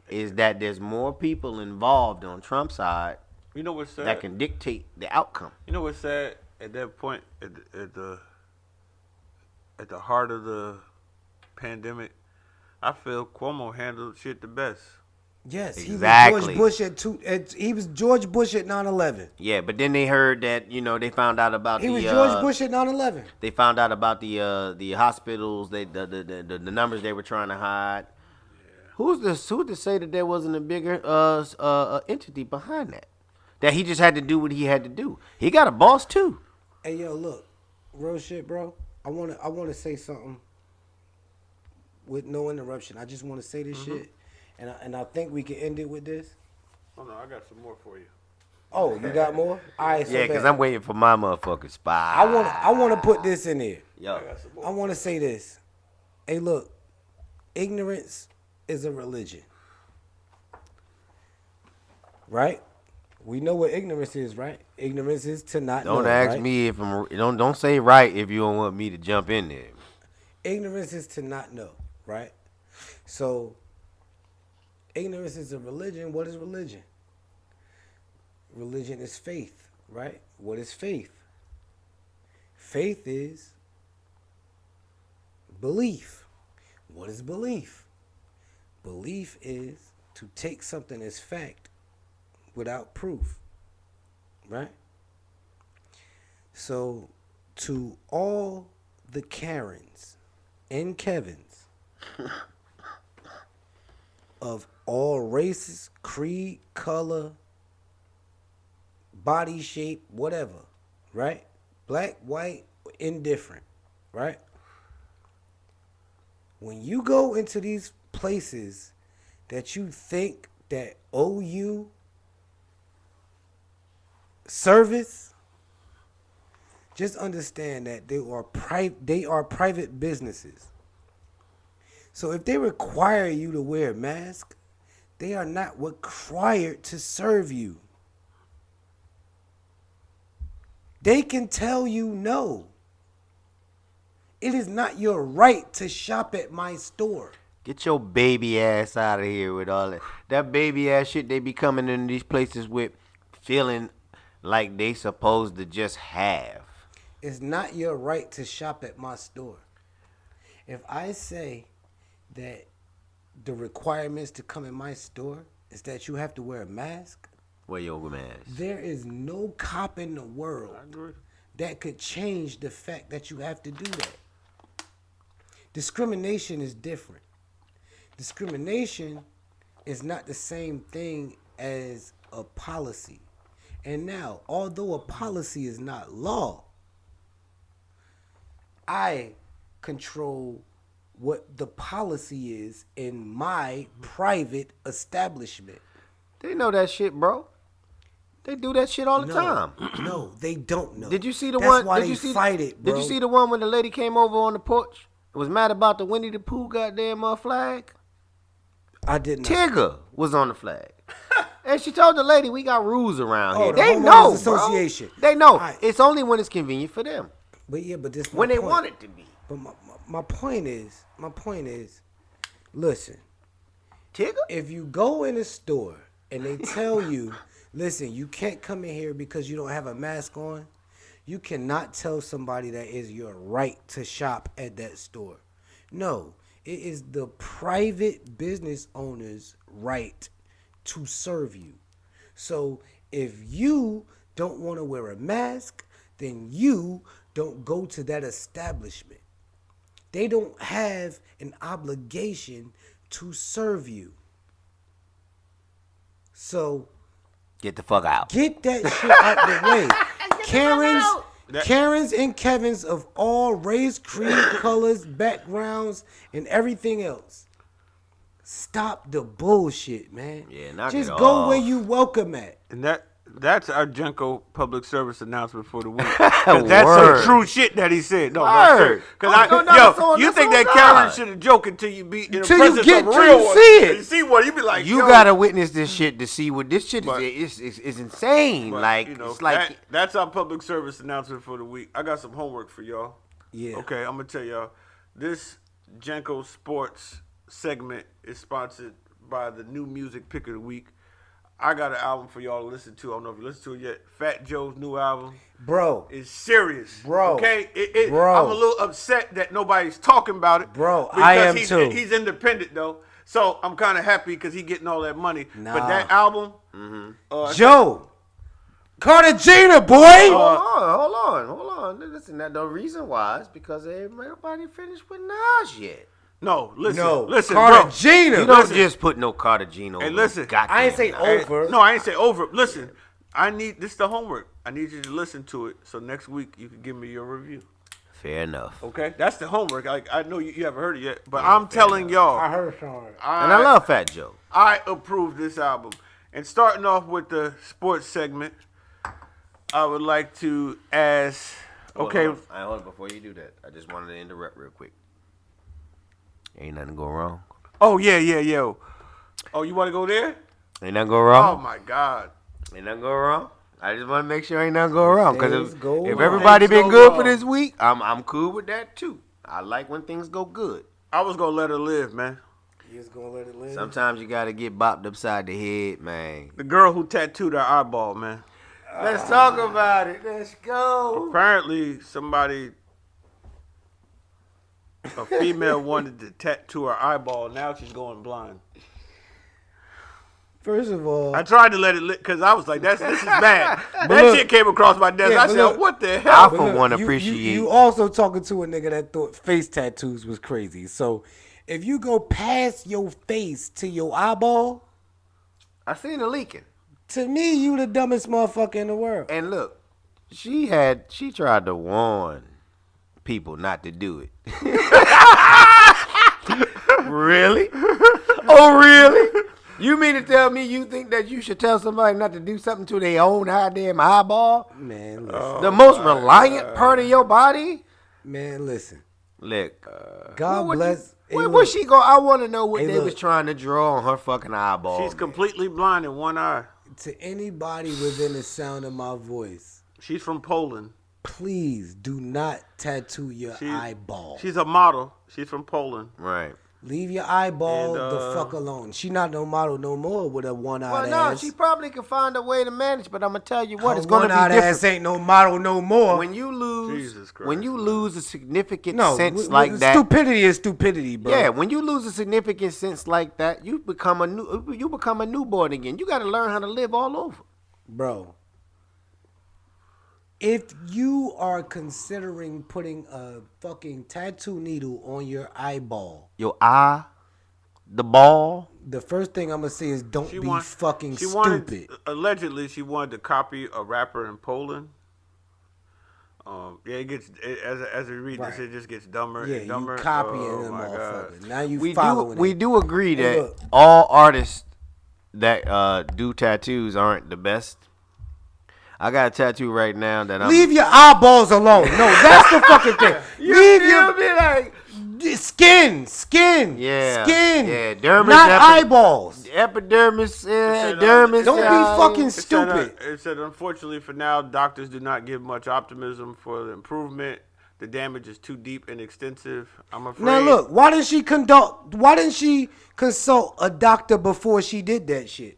B: is that there's more people involved on Trump's side.
C: You know what's sad?
B: That can dictate the outcome.
C: You know what's sad? At that point, at the heart of the pandemic, I feel Cuomo handled shit the best.
A: Yes,
B: exactly.
A: He was George Bush at 9/11.
B: Yeah, but then they heard that they found out about
A: he was George Bush at 9/11.
B: They found out about the hospitals, the numbers they were trying to hide. Who's to say that there wasn't a bigger entity behind that? That he just had to do what he had to do. He got a boss too.
A: Hey yo, look, real shit, bro. I wanna say something with no interruption. I just wanna say this shit, and I think we can end it with this.
C: Oh no, I got some more for you.
A: Oh, you got more? All right, so
B: because I'm waiting for my motherfucking spot.
A: I wanna put this in there.
B: Yo,
A: I wanna say this. Hey, look, ignorance is a religion. right? We know what ignorance is, right? Ignorance is to not know.
B: Don't ask
A: right?
B: me if I'm. Don't say right if you don't want me to jump in there.
A: Ignorance is to not know, right? So, ignorance is a religion. What is religion? Religion is faith, right? What is faith? Faith is belief. What is belief? Belief is to take something as fact without proof, right? So, to all the Karens and Kevins of all races, creed, color, body shape, whatever, right? Black, white, indifferent, right? When you go into these places that you think that owe you service, just understand that they are private businesses. So if they require you to wear a mask, they are not required to serve you. They can tell you no. It is not your right to shop at my store.
B: Get your baby ass out of here with all that baby ass shit they be coming in these places with, feeling like they supposed to just have.
A: It's not your right to shop at my store. If I say that the requirements to come in my store is that you have to wear a mask,
B: Wear your mask.
A: there is no cop in the world that could change the fact that you have to do that. Discrimination is different. Discrimination is not the same thing as a policy. And now, although a policy is not law, I control what the policy is in my private establishment.
B: They know that shit, bro. They do that shit all the time.
A: No, they don't know.
B: Did you see the
A: That's
B: one?
A: Why
B: Did
A: they
B: you see?
A: fight it, bro.
B: Did you see the one when the lady came over on the porch? Was mad about the Winnie the Pooh goddamn flag.
A: I did not.
B: Tigger was on the flag, and she told the lady, "We got rules around here."
A: the
B: They
A: homeowners
B: know,
A: association.
B: Bro. They know.
A: Right.
B: It's only when it's convenient for them.
A: But yeah, but this
B: When they
A: point.
B: want it to be.
A: But my point is, listen.
B: Tigger.
A: If you go in a store and they tell you, listen, you can't come in here because you don't have a mask on, you cannot tell somebody that is your right to shop at that store. No, it is the private business owner's right to serve you. So if you don't want to wear a mask, then you don't go to that establishment. They don't have an obligation to serve you. So
B: Get the fuck out.
A: get that shit out the way. Karens and Kevins of all race, creed, colors, backgrounds, and everything else. Stop the bullshit, man.
B: Yeah, knock
A: Just
B: it
A: go
B: off.
A: where you welcome at.
C: And that's our Jenko public service announcement for the week. 'Cause that's
B: Word.
C: some true shit that he said. No,
B: Word.
C: Because
B: No,
C: you
B: that's
C: think
B: on
C: that
B: God.
C: Karen should have joked until you be in the
A: Till you
C: presence
A: get-
C: of a
A: till
C: real
A: you
C: one.
A: see it.
C: You see one, you be like,
B: You
C: yo.
B: gotta witness this shit to see what this shit
C: But-
B: is insane.
C: But,
B: Like
C: you know,
B: it's like
C: that's our public service announcement for the week. I got some homework for y'all.
A: Yeah.
C: Okay, I'm gonna tell y'all. This Jenko Sports segment is sponsored by the new music pick of the week. I got an album for y'all to listen to. I don't know if you listened to it yet. Fat Joe's new album
A: Bro,
C: is serious.
A: Bro.
C: Okay?
A: Bro.
C: I'm a little upset that nobody's talking about it.
A: Bro,
C: because
A: I am
C: he's,
A: too.
C: He's independent, though. So I'm kind of happy because he's getting all that money.
A: Nah.
C: But that album,
A: Joe, Cartagena, boy.
B: hold on. Listen, that the reason why is because everybody finished with Nas yet.
C: no, listen.
A: No,
C: Listen,
A: Cartagena.
B: You don't
C: Listen.
B: just put no Cartagena over.
C: Hey, listen.
A: I ain't say
B: Nas.
A: over.
C: No, I ain't say over. Listen, this is the homework. I need you to listen to it so next week you can give me your review.
B: Fair enough.
C: Okay? That's the homework. I know you haven't heard it yet, but I'm telling y'all.
A: I heard something.
B: And I love Fat Joe.
C: I approve this album. And starting off with the sports segment, I would like to ask. Okay,
B: Hold on. Before you do that, I just wanted to interrupt real quick. Ain't nothing go wrong.
C: oh yeah. Oh, you want to go there?
B: Ain't nothing go wrong.
C: Oh my God.
B: Ain't nothing go wrong. I just want to make sure ain't nothing go wrong. Because
A: Things go
B: if
A: wrong.
B: everybody
C: Things
B: been
C: go
B: good
C: wrong.
B: for this week, I'm cool with that too. I like when things go good.
C: I was gonna let her live, man.
A: You just gonna let it live?
B: Sometimes you gotta get bopped upside the head, man.
C: The girl who tattooed her eyeball, man.
B: Let's talk about it. Let's go.
C: Apparently, a female wanted to tattoo her eyeball. Now she's going blind.
A: First of all,
C: I tried to let it lit because I was like, this is bad. That
A: look-
C: shit came across my desk.
A: Yeah,
C: I
A: but
C: said,
A: look-
C: what the
B: I
C: hell?
B: for
A: look,
B: one
A: you
B: appreciate.
A: You also talking to a nigga that thought face tattoos was crazy. So if you go past your face to your eyeball,
B: I seen her leaking.
A: to me, you the dumbest motherfucker in the world.
B: And look, she tried to warn people not to do it. Really? Oh, really? You mean to tell me you think that you should tell somebody not to do something to their own goddamn eyeball?
A: Man, listen.
B: The most reliant part of your body?
A: Man, listen.
B: Look.
A: God bless.
B: Where was she going? I want to know what
A: Hey,
B: they
A: look.
B: was trying to draw on her fucking eyeball.
C: She's completely blind in one eye.
A: To anybody within the sound of my voice,
C: She's from Poland.
A: please do not tattoo your eyeball.
C: She's a model. She's from Poland.
B: Right.
A: Leave your eyeball
C: And,
A: the fuck alone. She not no model no more with a one-eyed
B: Well, no,
A: ass.
B: she probably could find a way to manage, but I'm gonna tell you what,
A: Her
B: it's gonna be
A: one-eyed
B: different.
A: ass ain't no model no more.
B: When you lose,
C: Jesus Christ,
B: when you
C: man.
B: lose a significant
A: no,
B: sense like that,
A: stupidity is stupidity, bro.
B: yeah, when you lose a significant sense like that, you become a newborn again. You got to learn how to live all over.
A: Bro. If you are considering putting a fucking tattoo needle on your eyeball,
B: Your eye, the ball.
A: the first thing I'm gonna say is don't be fucking
C: she
A: stupid.
C: Allegedly, she wanted to copy a rapper in Poland. Yeah, as we read
A: Right.
C: this, it just gets dumber
A: Yeah,
C: and dumber.
A: you copying
C: oh,
A: them
C: my
A: motherfuckers.
C: God.
A: Now you
B: We
A: following
B: do
A: it.
B: agree
A: Hey,
B: that
A: look.
B: all artists that do tattoos aren't the best. I got a tattoo right now that I'm.
A: Leave your eyeballs alone. No, that's the fucking thing. Leave your
B: me like
A: skin,
B: Yeah,
A: skin,
B: yeah, dermis,
A: not eyeballs.
B: epidermis,
C: said,
B: dermis.
A: Don't be fucking
C: It said,
A: stupid.
C: it said, unfortunately for now, doctors do not give much optimism for the improvement. The damage is too deep and extensive. I'm afraid.
A: Now look, why didn't she consult a doctor before she did that shit?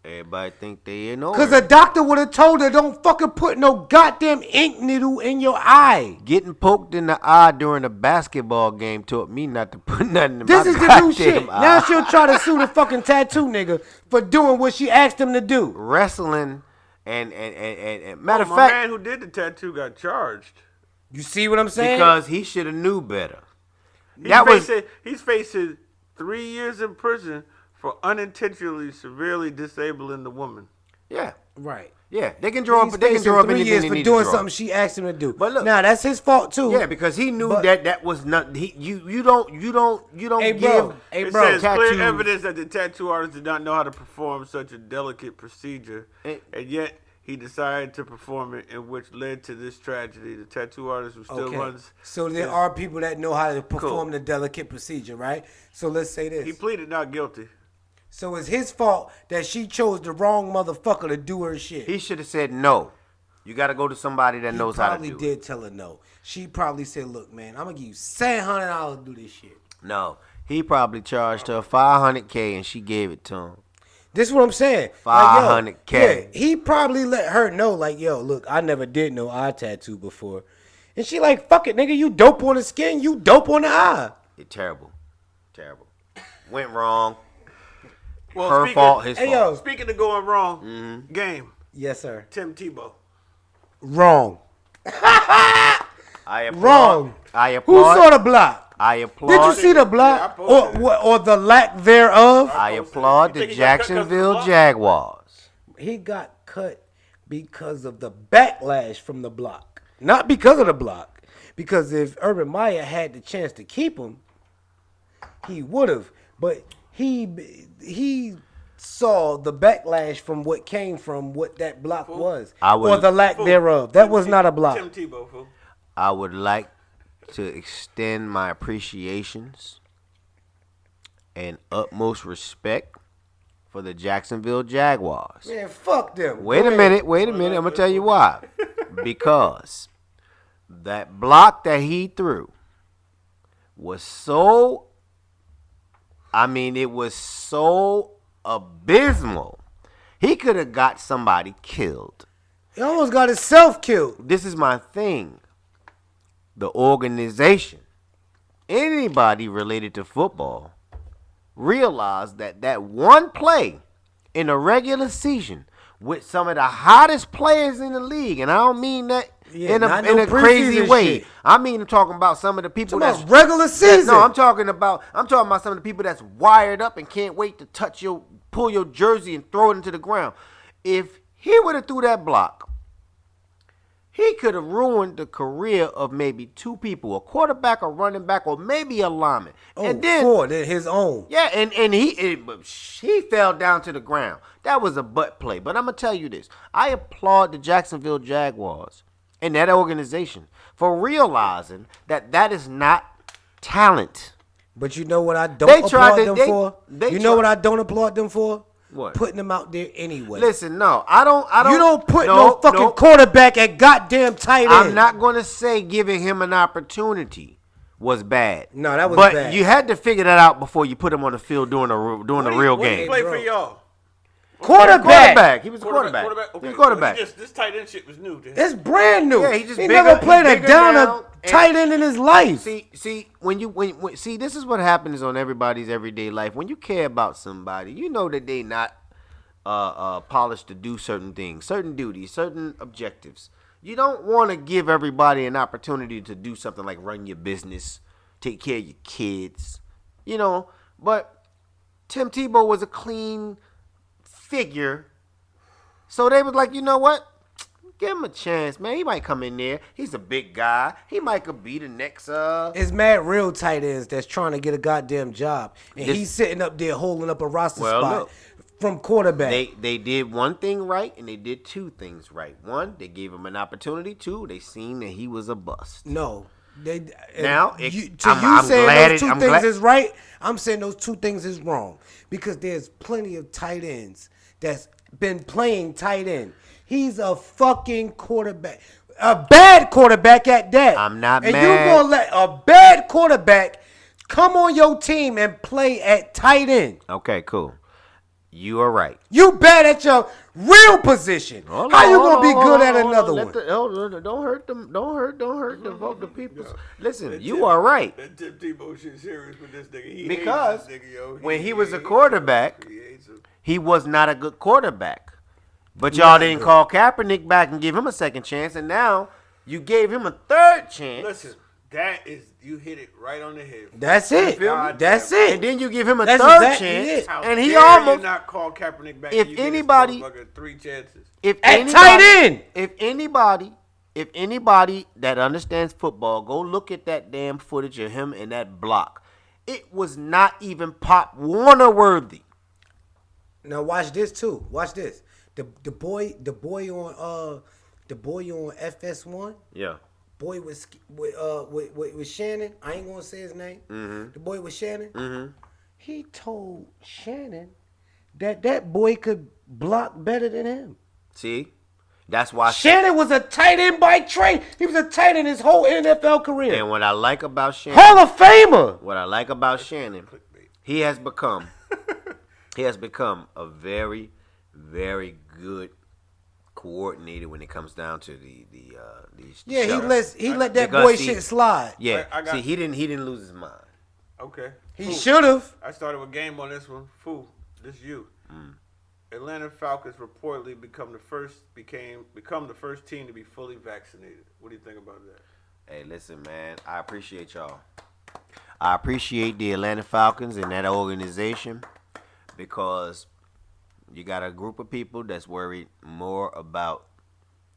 B: Everybody think they know.
A: Cause a doctor would have told her don't fucking put no goddamn ink needle in your eye.
B: Getting poked in the eye during a basketball game taught me not to put nothing in
A: This
B: my
A: is the new
B: goddamn
A: shit.
B: eye.
A: Now she'll try to sue the fucking tattoo nigga for doing what she asked him to do.
B: Wrestling and matter of
C: my
B: fact,
C: man who did the tattoo got charged.
A: You see what I'm saying?
B: because he should have knew better.
C: He's facing 3 years in prison for unintentionally severely disabling the woman.
B: Yeah,
A: right.
B: yeah, they can draw
A: He's
B: up. They can
A: facing
B: draw up
A: 3
B: anything
A: years
B: they
A: for
B: need
A: doing
B: to draw.
A: something she asked him to do.
B: But look-
A: now that's his fault too.
B: Yeah, because he knew
A: But-
B: that was not. You don't
A: Hey,
B: give.
A: bro. Hey,
C: It
A: bro.
C: says
B: tattoos.
C: clear evidence that the tattoo artist did not know how to perform such a delicate procedure,
B: Eh.
C: and yet he decided to perform it, and which led to this tragedy. The tattoo artist who still runs.
A: So there are people that know how to perform the delicate procedure, right? So let's say this.
C: He pleaded not guilty.
A: So it's his fault that she chose the wrong motherfucker to do her shit.
B: He should have said no. You got to go to somebody that knows how to
A: probably
B: do
A: did
B: it.
A: tell her no. She probably said, "Look, man, I'm gonna give you $700 to do this shit."
B: No, he probably charged her $500K and she gave it to him.
A: This is what I'm saying.
B: $500K.
A: Yeah, he probably let her know, like, yo, look, I never did no eye tattoo before. And she like, fuck it, nigga, you dope on the skin, you dope on the eye.
B: Terrible. Went wrong.
C: Well,
B: Her fault, his
A: Hey,
B: fault.
A: yo.
C: Speaking of going wrong, game.
A: Yes, sir.
C: Tim Tebow.
A: Wrong.
B: I applaud.
A: Wrong.
B: I
A: Who
B: applaud.
A: saw the block?
B: I
A: Did
B: applaud.
A: you see the
C: Yeah, I
A: block?
C: posted
A: Or the lack thereof?
B: I applaud
C: You
B: the
C: think he got cut 'cause of the
B: Jacksonville
C: block?
B: Jaguars.
A: He got cut because of the backlash from the block. Not because of the block. Because if Urban Meyer had the chance to keep him, he would have. But he saw the backlash from what came from what that block was.
B: I would-
A: or the lack thereof. That was not a block.
C: Tim Tebow, fool.
B: I would like to extend my appreciations and utmost respect for the Jacksonville Jaguars.
A: Man, fuck them.
B: Wait
A: Go
B: a
A: ahead.
B: minute. I'm going to tell you why. Because that block that he threw was so, it was so abysmal. He could have got somebody killed.
A: He almost got himself killed.
B: This is my thing. The organization, anybody related to football, realized that one play in a regular season with some of the hottest players in the league, and I don't mean that in a crazy way.
A: Shit.
B: I mean, I'm talking about some of the people that's
A: regular season.
B: No, I'm talking about some of the people that's wired up and can't wait to pull your jersey and throw it into the ground. If he would have threw that block, he could have ruined the career of maybe two people, a quarterback, a running back, or maybe a lineman. And then
A: four, then his own.
B: Yeah, and he fell down to the ground. That was a butt play. But I'm going to tell you this. I applaud the Jacksonville Jaguars and that organization for realizing that is not talent.
A: But you know what I don't applaud them for?
B: You
A: know what I don't applaud them for?
B: What?
A: Putting them out there anyway.
B: Listen, no, I don't.
A: You don't put no fucking quarterback at goddamn tight end.
B: I'm not going to say giving him an opportunity was bad.
A: No, that was
B: bad.
A: But
B: you had to figure that out before you put him on the field during a real game.
C: What did he play for y'all?
A: Quarterback.
B: He was a quarterback.
C: Okay.
B: He was a quarterback.
C: This tight end shit was new to him.
A: It's brand new.
B: Yeah, he just
A: never played a tight end in his life.
B: See, when this is what happens on everybody's everyday life. When you care about somebody, you know that they not polished to do certain things, certain duties, certain objectives. You don't want to give everybody an opportunity to do something like run your business, take care of your kids, But Tim Tebow was a clean figure, so they was like, you know what? Give him a chance, man. He might come in there. He's a big guy. He might could be the next.
A: It's mad real tight ends that's trying to get a goddamn job, and he's sitting up there holding up a roster spot. Look. From quarterback.
B: They did one thing right, and they did two things right. One, they gave him an opportunity. Two, they seen that he was a bust.
A: No. I'm
B: saying
A: those two things is right, I'm saying those two things is wrong. Because there's plenty of tight ends that's been playing tight end. He's a fucking quarterback. A bad quarterback at that.
B: I'm not
A: mad.
B: And
A: you're going to let a bad quarterback come on your team and play at tight end.
B: Okay, cool. You are right.
A: You bad at your real position. How you gonna be good at another one?
B: Don't hurt them. Don't hurt the people. Listen, you are right.
C: That Tim Tebow shit serious with this nigga.
B: Because when he was a quarterback, he was not a good quarterback. But y'all didn't call Kaepernick back and give him a second chance, and now you gave him a third chance.
C: Listen, you hit it right on the head.
A: That's it. That's it.
B: And then you give him a third chance, and he almost
C: not call Kaepernick back.
B: If anybody,
C: 3 chances.
A: At tight end.
B: If anybody that understands football, go look at that damn footage of him in that block. It was not even Pop Warner worthy.
A: Now watch this too. Watch this. The boy on FS1.
B: Yeah.
A: Boy with Shannon, I ain't gonna say his name. Mm-hmm. The boy with Shannon, he told Shannon that boy could block better than him.
B: See, that's why
A: Shannon was a tight end by trade. He was a tight end his whole NFL career.
B: And what I like about Shannon,
A: Hall of Famer.
B: What I like about Shannon, he has become a very, very good coordinated when it comes down to these
A: he let that boy shit slide.
B: Yeah, he didn't lose his mind.
C: Okay,
A: he should have.
C: I started with game on this one. This you. Atlanta Falcons reportedly become the first team to be fully vaccinated. What do you think about that?
B: Hey, listen, man, I appreciate y'all. I appreciate the Atlanta Falcons and that organization because you got a group of people that's worried more about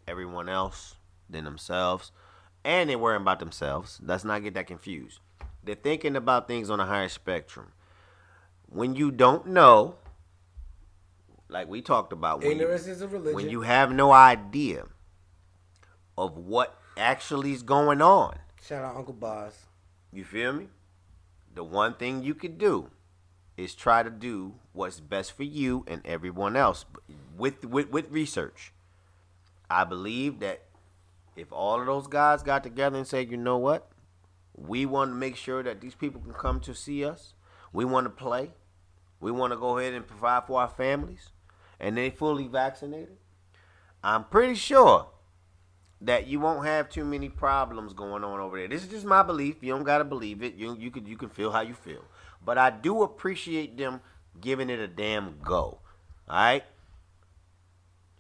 B: everyone else than themselves. And they're worrying about themselves. Let's not get that confused. They're thinking about things on a higher spectrum. When you don't know, like we talked about,
A: ignorance is a religion.
B: When you have no idea of what actually is going on.
A: Shout out Uncle Boz.
B: You feel me? The one thing you could do is try to do what's best for you and everyone else with research. I believe that if all of those guys got together and said, you know what, we want to make sure that these people can come to see us. We want to play. We want to go ahead and provide for our families, and they fully vaccinated. I'm pretty sure that you won't have too many problems going on over there. This is just my belief. You don't gotta believe it. You can feel how you feel. But I do appreciate them giving it a damn go. Alright?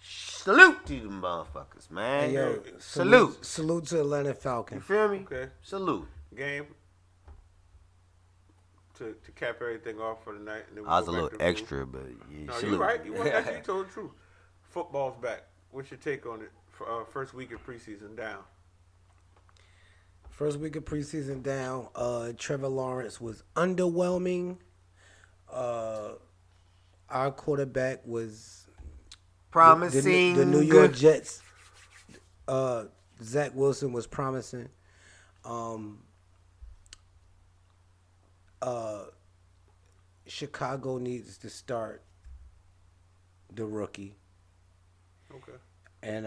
B: Salute to them motherfuckers, man.
A: Hey, yo,
B: Salute.
A: Salute to Atlanta
B: You
A: Falcons.
B: feel me?
C: Okay.
B: Salute.
C: Game. To cap everything off for the night. And then
B: I was a
C: go back
B: little
C: to the
B: extra, but yeah,
C: No,
B: salute.
C: you're right. You actually told the truth. Football's back. What's your take on it? For, first week of preseason down.
A: First week of preseason down. Trevor Lawrence was underwhelming. Our quarterback was
B: Promising.
A: The New York Jets. Zach Wilson was promising. Chicago needs to start the rookie.
C: Okay.
A: And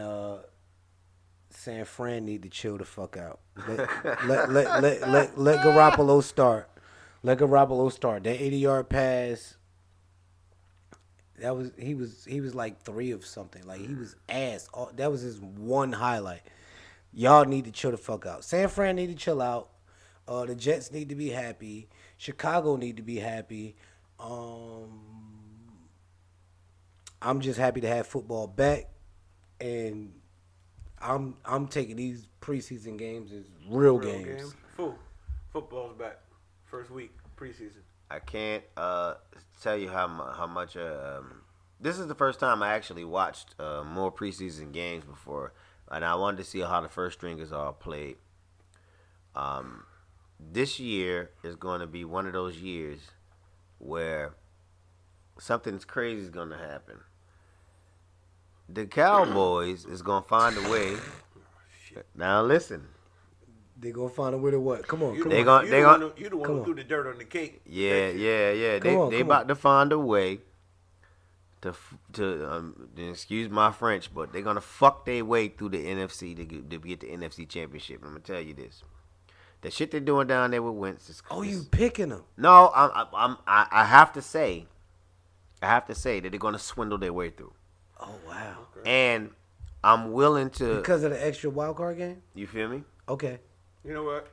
A: San Fran need to chill the fuck out. Let Garoppolo start. Let Garoppolo start. That 80-yard pass. He was like 3 of something. Like he was ass. That was his one highlight. Y'all need to chill the fuck out. San Fran need to chill out. The Jets need to be happy. Chicago need to be happy. I'm just happy to have football back, and I'm taking these preseason games as real games.
C: Football's back. First week preseason.
B: I can't tell you how much. This is the first time I actually watched more preseason games before, and I wanted to see how the first stringers all played. This year is going to be one of those years where something's crazy is going to happen. The Cowboys is going to find a way. Now listen.
A: They gonna find a way to what? Come on,
C: You
A: come
C: the
A: on.
C: one who threw the dirt on the cake.
B: Yeah.
A: Come
B: They
A: on.
B: about to find a way to excuse my French, but they're gonna fuck their way through the NFC to get the NFC Championship. I'm gonna tell you this: the shit they're doing down there with Wentz is.
A: Oh, you picking them?
B: No, I have to say that they're gonna swindle their way through,
A: Oh wow.
B: and I'm willing to.
A: Because of the extra wild card game?
B: You feel me?
A: Okay.
C: You know what?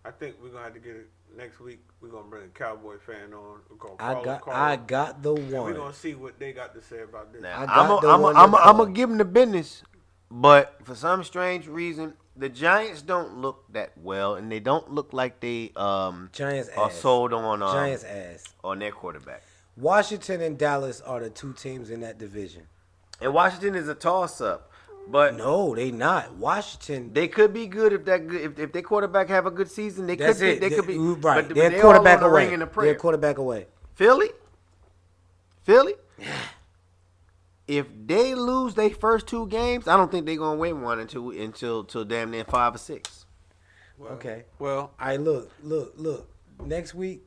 C: I think we're gonna have to get it next week. We're gonna bring a Cowboy fan on. We're gonna
A: I got the
C: We're
A: one.
C: gonna see what they got to say about this.
B: Now,
A: I got the one to
B: I'm
A: call.
B: gonna give them the business, but for some strange reason, the Giants don't look that well, and they don't look like they
A: Giants
B: are
A: ass.
B: sold on
A: Giants ass.
B: on their quarterback.
A: Washington and Dallas are the 2 teams in that division.
B: And Washington is a toss up, but
A: No, they not. Washington.
B: they could be good if if their quarterback have a good season. They
A: That's
B: could be,
A: it.
B: they could be
A: right.
B: But
A: They're
B: they all
A: quarterback
B: on the
A: away.
B: ring and a
A: They're
B: prayer.
A: quarterback away.
B: Philly. If they lose their first 2 games, I don't think they're gonna win one until damn near 5 or 6.
C: Well,
A: Okay.
C: Well,
A: All right, look. Next week,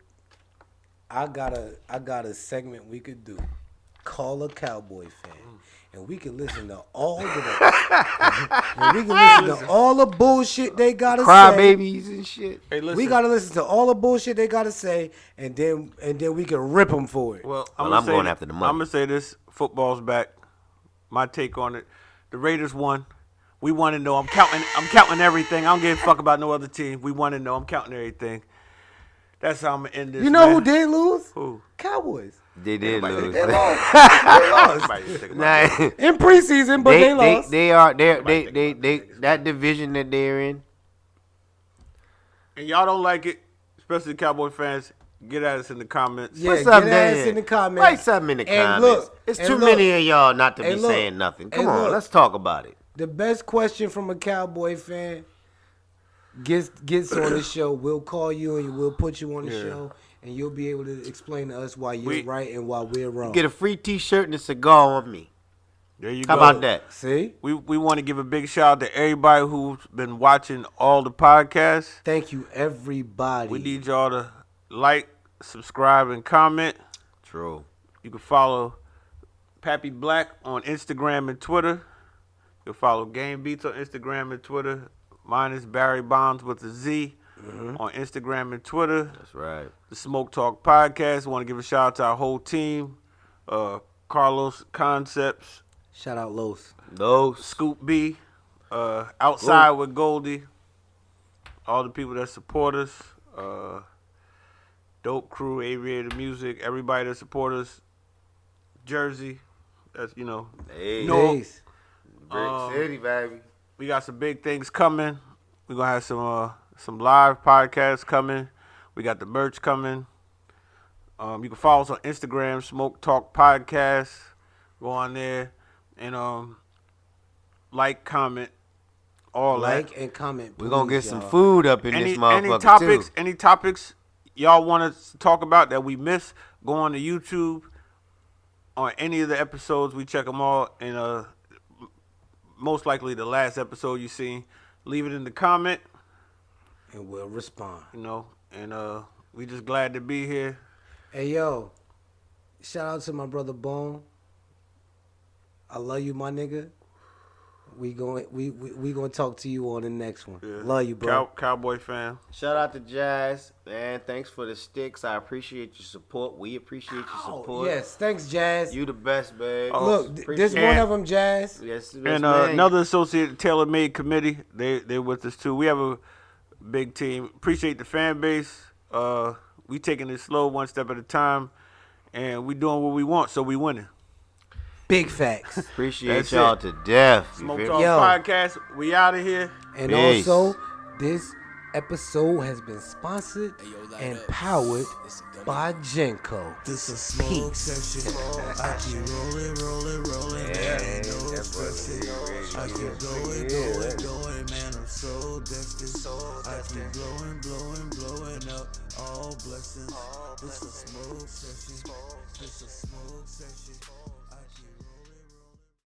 A: I got a segment we could do. Call a Cowboy fan, and we can listen to all the bullshit they gotta
B: Cry
A: say.
B: babies and shit.
C: hey, listen.
A: We gotta listen to all the bullshit they gotta say, and then we can rip them for it.
C: Well,
B: I'm
C: gonna say
B: going after the money.
C: I'm gonna say this: football's back. My take on it: the Raiders won. We want to know. I'm counting everything. I don't give a fuck about no other team. We want to know. I'm counting everything. That's how I'm gonna end this.
A: You know
C: man.
A: who did lose?
C: Who?
A: Cowboys.
B: They did lose.
A: They lost. They lost
B: Nah,
A: in preseason, but they lost.
B: they that division that they're in.
C: And y'all don't like it, especially Cowboy fans. Get at us in the comments.
A: Yeah,
B: Put
A: get
B: something
A: ass
B: there.
A: in the comments.
B: Write something in the
A: And
B: comments.
A: look,
B: It's
A: and
B: too
A: look,
B: many of y'all not to be
A: and look,
B: saying nothing. Come
A: and
B: on,
A: look.
B: let's talk about it.
A: The best question from a Cowboy fan gets on the show. We'll call you and we'll put you on the show, and you'll be able to explain to us why you're right and why we're wrong.
B: Get a free T-shirt and a cigar on me.
C: There you
B: How
C: go.
B: about that?
A: See?
C: We want to give a big shout out to everybody who's been watching all the podcasts.
A: Thank you, everybody.
C: We need y'all to like, subscribe, and comment.
B: True.
C: You can follow Pappy Black on Instagram and Twitter. You can follow Game Beats on Instagram and Twitter. Mine is Barry Bondz with a Z on Instagram and Twitter.
B: That's right.
C: The Smoke Talk Podcast. Want to give a shout out to our whole team. Carlos Concepts,
A: Shout out Los.
B: Those.
C: Scoop B, Outside with Goldie, all the people that support us, Dope Crew, Aviator Music, everybody that support us, Jersey, that's, you know,
B: Hey.
C: North.
A: Peace.
B: Brick City, baby.
C: We got some big things coming. We're going to have some live podcasts coming. We got the merch coming. You can follow us on Instagram, Smoke Talk Podcast. Go on there and like, comment, all that.
A: Like and comment.
B: We're going to
A: please,
B: get some
A: y'all.
B: food up in this motherfucker,
C: Any topics y'all want us to talk about that we missed, go on to YouTube. On any of the episodes, we check them all. And most likely the last episode you seen, leave it in the comment.
A: And we'll respond.
C: You know, and we just glad to be here.
A: Hey, yo. Shout out to my brother Bone. I love you, my nigga. We gonna talk to you on the next one.
C: Yeah.
A: Love you, bro.
C: Cowboy fan.
B: Shout out to Jazz, man. Thanks for the sticks. I appreciate your support. We appreciate your support.
A: Yes, thanks, Jazz.
B: You the best, babe.
A: Look, this
B: Appreciate
A: one
B: it.
A: of them, Jazz.
B: Yes,
C: And
B: man.
C: another associated Tailor Made Committee. They're with us too. We have a big team. Appreciate the fan base. We taking it slow, one step at a time, and we doing what we want, so we winning.
A: Big facts.
B: Appreciate
C: That's
B: y'all
C: it.
B: to death. You
C: Smoke
B: feel
C: Talk
B: me?
A: Yo.
C: Podcast. We out of here.
A: And
B: Peace.
A: also, this episode has been sponsored and powered by Genco.
D: This a smoke session. I keep rolling, man. No stressing. I keep going, man. I'm so destined. I keep blowing up all blessings. This a smoke session. This a smoke session.